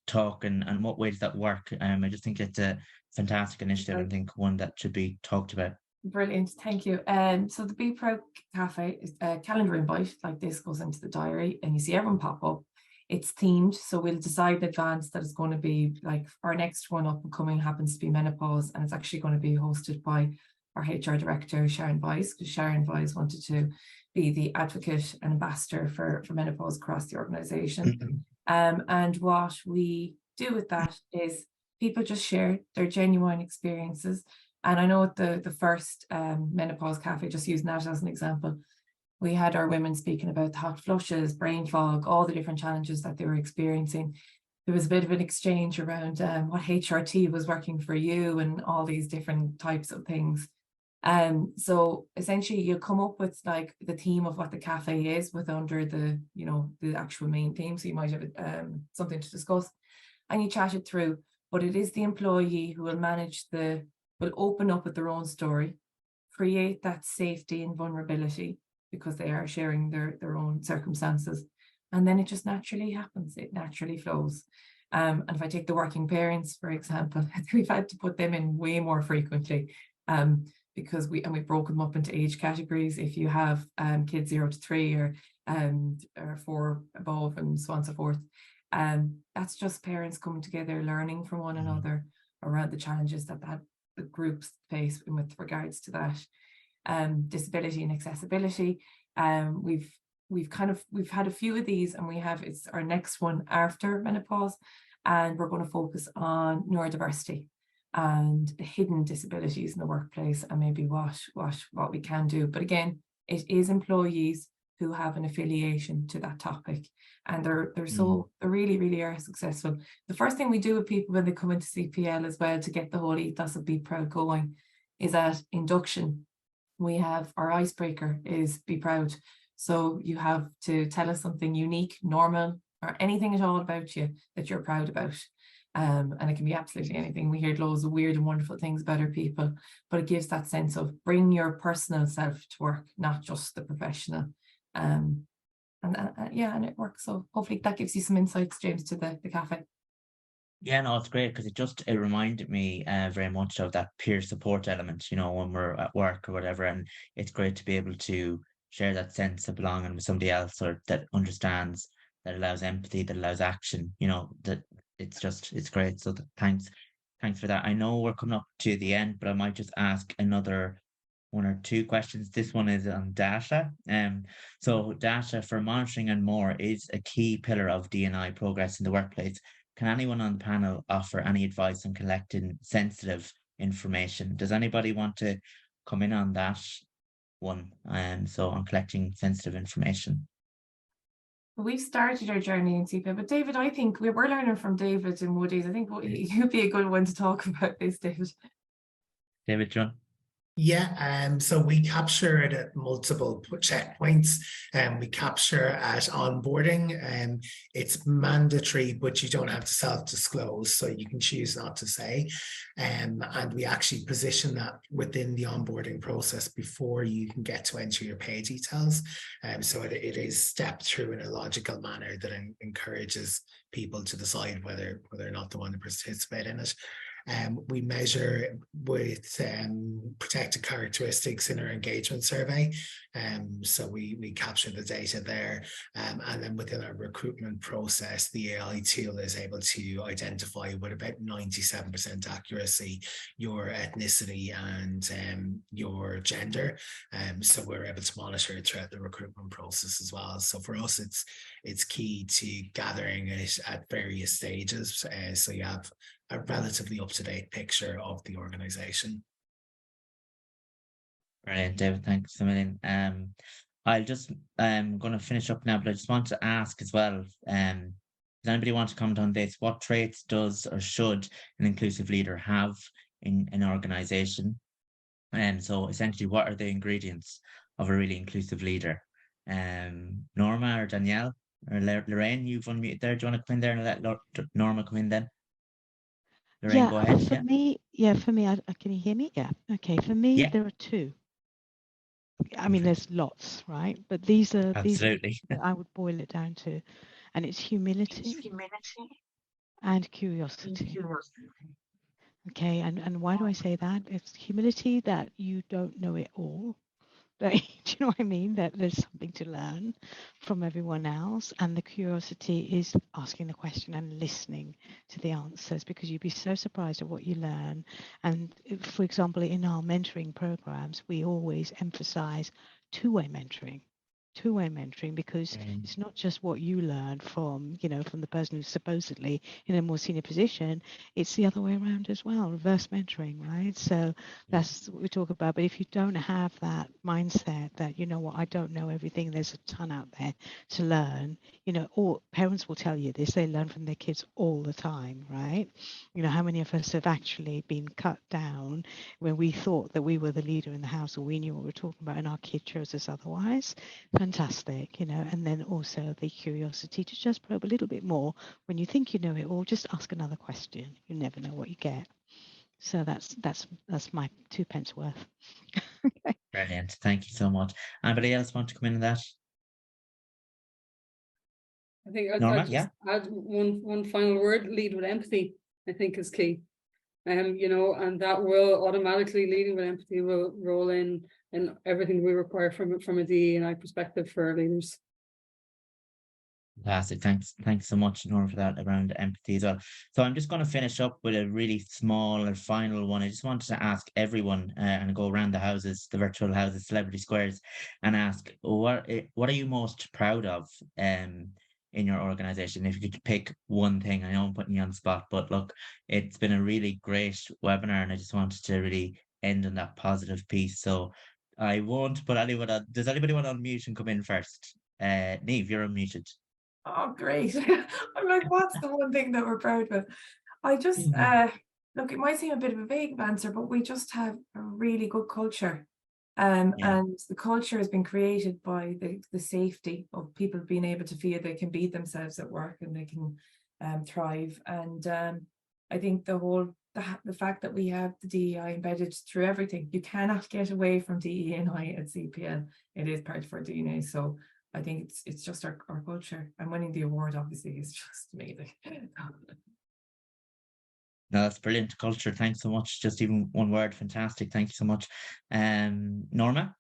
talk, and what way does that work? I just think it's a fantastic initiative, and I think one that should be talked about. Brilliant, thank you. So the Be Proud Cafe is a calendar invite like this goes into the diary, and you see everyone pop up. It's themed, so we'll decide in advance that it's going to be like our next one up and coming happens to be menopause, and it's actually going to be hosted by our HR director Sharon Vise, because Sharon Vise wanted to be the advocate and ambassador for menopause across the organisation. And what we do with that is people just share their genuine experiences. And I know at the first menopause cafe, just using that as an example, we had our women speaking about the hot flushes, brain fog, all the different challenges that they were experiencing. There was a bit of an exchange around what HRT was working for you and all these different types of things. So essentially you come up with like the theme of what the cafe is with under the actual main theme. So you might have something to discuss and you chat it through, but it is the employee who will will open up with their own story, create that safety and vulnerability because they are sharing their own circumstances. and then it just naturally happens. It naturally flows. And if I take the working parents, for example, we've had to put them in way more frequently, because we've broken them up into age categories. If you have kids 0 to 3 or 4 above, and so on and so forth, that's just parents coming together, learning from one another around the challenges that the groups face with regards to that. Disability and accessibility. We've had a few of these, and it's our next one after menopause, and we're going to focus on neurodiversity and hidden disabilities in the workplace, and maybe what we can do. But again, it is employees who have an affiliation to that topic, and they really are successful. The first thing we do with people when they come into CPL as well, to get the whole ethos of Be Proud going, is at induction we have our icebreaker is Be Proud. So you have to tell us something unique, normal, or anything at all about you that you're proud about. And it can be absolutely anything. We hear loads of weird and wonderful things about our people, but it gives that sense of bring your personal self to work, not just the professional. And it works. So hopefully that gives you some insights, James, to the cafe. Yeah, no, it's great because it reminded me very much of that peer support element, when we're at work or whatever. And it's great to be able to share that sense of belonging with somebody else, or that understands, that allows empathy, that allows action, that it's great. So thanks for that. I know we're coming up to the end, but I might just ask another 1 or 2 questions. This one is on data. So data for monitoring and more is a key pillar of D&I progress in the workplace. Can anyone on the panel offer any advice on collecting sensitive information? Does anybody want to come in on that one? So on collecting sensitive information. We've started our journey in CPL, but David, I think we're learning from David and Woody's. I think you'd be a good one to talk about this, David. David, John? Yeah, so we capture it at multiple checkpoints, and we capture at onboarding, and it's mandatory, but you don't have to self-disclose, so you can choose not to say. And we actually position that within the onboarding process before you can get to enter your pay details. So it is stepped through in a logical manner that encourages people to decide whether or not they want to participate in it. We measure with protected characteristics in our engagement survey. So we capture the data there. And then within our recruitment process, the AI tool is able to identify with about 97% accuracy your ethnicity and your gender. So we're able to monitor it throughout the recruitment process as well. So for us, it's key to gathering it at various stages. So you have a relatively up-to-date picture of the organization. Brilliant, David. Thanks a million. I'll just going to finish up now, but I just want to ask as well. Does anybody want to comment on this? What traits does or should an inclusive leader have in an organization? And so essentially, what are the ingredients of a really inclusive leader? Norma or Danielle or Lorraine, you've unmuted there. Do you want to come in there and let Norma come in then? Lorraine, go ahead. For me, can you hear me? Yeah. Okay. For me, there are 2. I mean, there's lots, right? But these are absolutely that I would boil it down to, and it's humility and curiosity. Okay, and why do I say that? It's humility that you don't know it all. Do you know what I mean? That there's something to learn from everyone else. And the curiosity is asking the question and listening to the answers, because you'd be so surprised at what you learn. And for example, in our mentoring programs, we always emphasize two-way mentoring, because it's not just what you learn from the person who's supposedly in a more senior position, it's the other way around as well, reverse mentoring, right? So that's what we talk about. But if you don't have that mindset that, I don't know everything, there's a ton out there to learn, all parents will tell you this, they learn from their kids all the time, right? How many of us have actually been cut down when we thought that we were the leader in the house, or we knew what we were talking about, and our kid chose us otherwise? Fantastic, and then also the curiosity to just probe a little bit more. When you think you know it all, just ask another question. You never know what you get. So that's my 2 pence worth. Okay. Brilliant. Thank you so much. Anybody else want to come in on that? I think Norma, I'd just add one final word: lead with empathy. I think is key. You know, and that will automatically, leading with empathy will roll in everything we require from a DE&I perspective for our leaders. Fantastic. Thanks so much, Norma, for that around empathy as well. So I'm just going to finish up with a really small and final one. I just wanted to ask everyone and go around the houses, the virtual houses, celebrity squares, and ask what are you most proud of in your organization? If you could pick one thing. I know I'm putting you on the spot, but look, it's been a really great webinar, and I just wanted to really end on that positive piece. So I won't put anyone on. Does anybody want to unmute and come in first? Niamh, you're unmuted. Oh, great. I'm like, what's the one thing that we're proud of? I just, look, it might seem a bit of a vague answer, but we just have a really good culture. And the culture has been created by the safety of people being able to feel they can be themselves at work and they can thrive. And I think the fact that we have the DEI embedded through everything, you cannot get away from DE&I at CPL. It is part of our DNA. So I think it's just our culture, and winning the award obviously is just amazing. No, that's brilliant. Culture. Thanks so much. Just even one word. Fantastic. Thank you so much. Norma?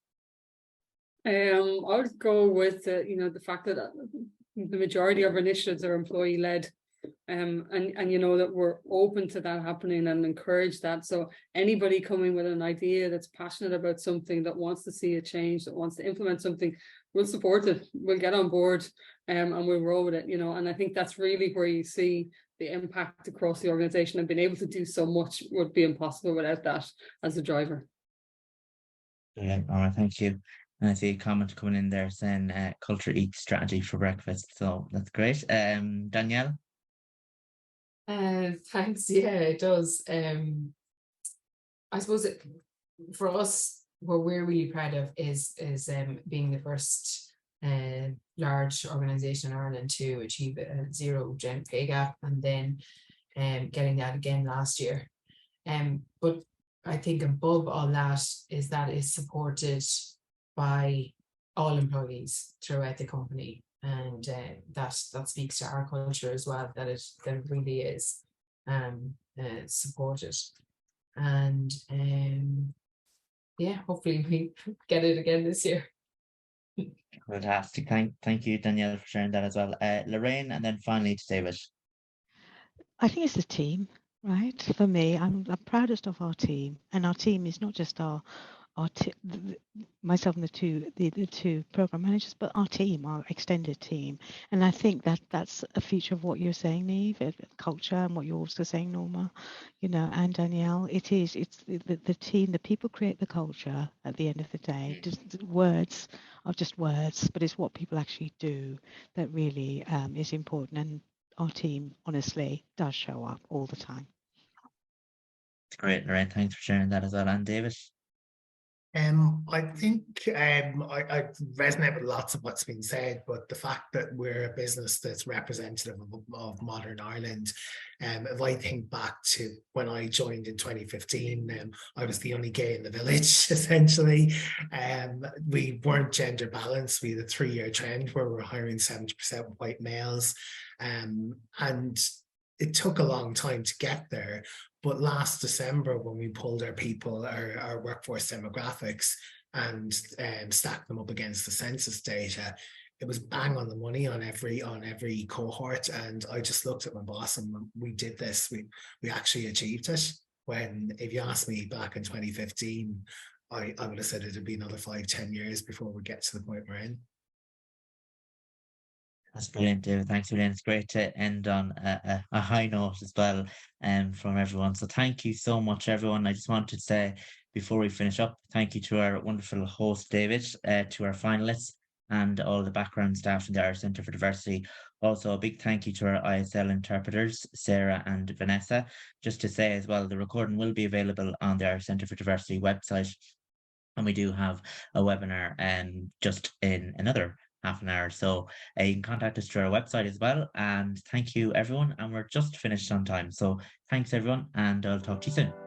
I would go with you know, the fact that the majority of our initiatives are employee led. And you know that we're open to that happening and encourage that. So anybody coming with an idea that's passionate about something, that wants to see a change, that wants to implement something, we'll support it. We'll get on board and we'll roll with it, you know. And I think that's really where you see the impact across the organization, and being able to do so much would be impossible without that as a driver. Yeah, all right, thank you. And I see a comment coming in there saying culture eats strategy for breakfast. So that's great. Danielle? Thanks. Yeah, it does. I suppose for us, what we're really proud of is being the first large organisation in Ireland to achieve a zero gender pay gap, and then getting that again last year. But I think above all that is supported by all employees throughout the company. And that speaks to our culture as well, that it really is supported. And yeah, hopefully we get it again this year. Fantastic. Thank you, Danielle, for sharing that as well. Lorraine, and then finally to David. I think it's the team, right? For me, I'm proudest of our team, and our team is not just myself and the two program managers, but our team, our extended team. And I think that's a feature of what you're saying, Niamh, culture, and what you're also saying, Norma, you know, and Danielle. It's the team, the people create the culture at the end of the day. Just words are just words, but it's what people actually do that really is important. And our team, honestly, does show up all the time. It's great, Lorraine. Thanks for sharing that as well. And David? I think I resonate with lots of what's been said, but the fact that we're a business that's representative of modern Ireland, if I think back to when I joined in 2015, I was the only gay in the village, essentially. We weren't gender balanced. We had a 3-year trend where we were hiring 70% white males, and it took a long time to get there. But last December, when we pulled our workforce demographics and stacked them up against the census data, it was bang on the money on every cohort. And I just looked at my boss, and we did this. We actually achieved it. When, if you asked me back in 2015, I would have said it'd be another 5-10 years before we get to the point we're in. That's brilliant, David. Thanks, Julian. It's great to end on a high note as well from everyone. So thank you so much, everyone. I just wanted to say, before we finish up, thank you to our wonderful host, David, to our finalists, and all the background staff in the Irish Centre for Diversity. Also, a big thank you to our ISL interpreters, Sarah and Vanessa. Just to say as well, the recording will be available on the Irish Centre for Diversity website. And we do have a webinar just in another half an hour. So you can contact us through our website as well. And thank you, everyone. And we're just finished on time. So thanks, everyone. And I'll talk to you soon.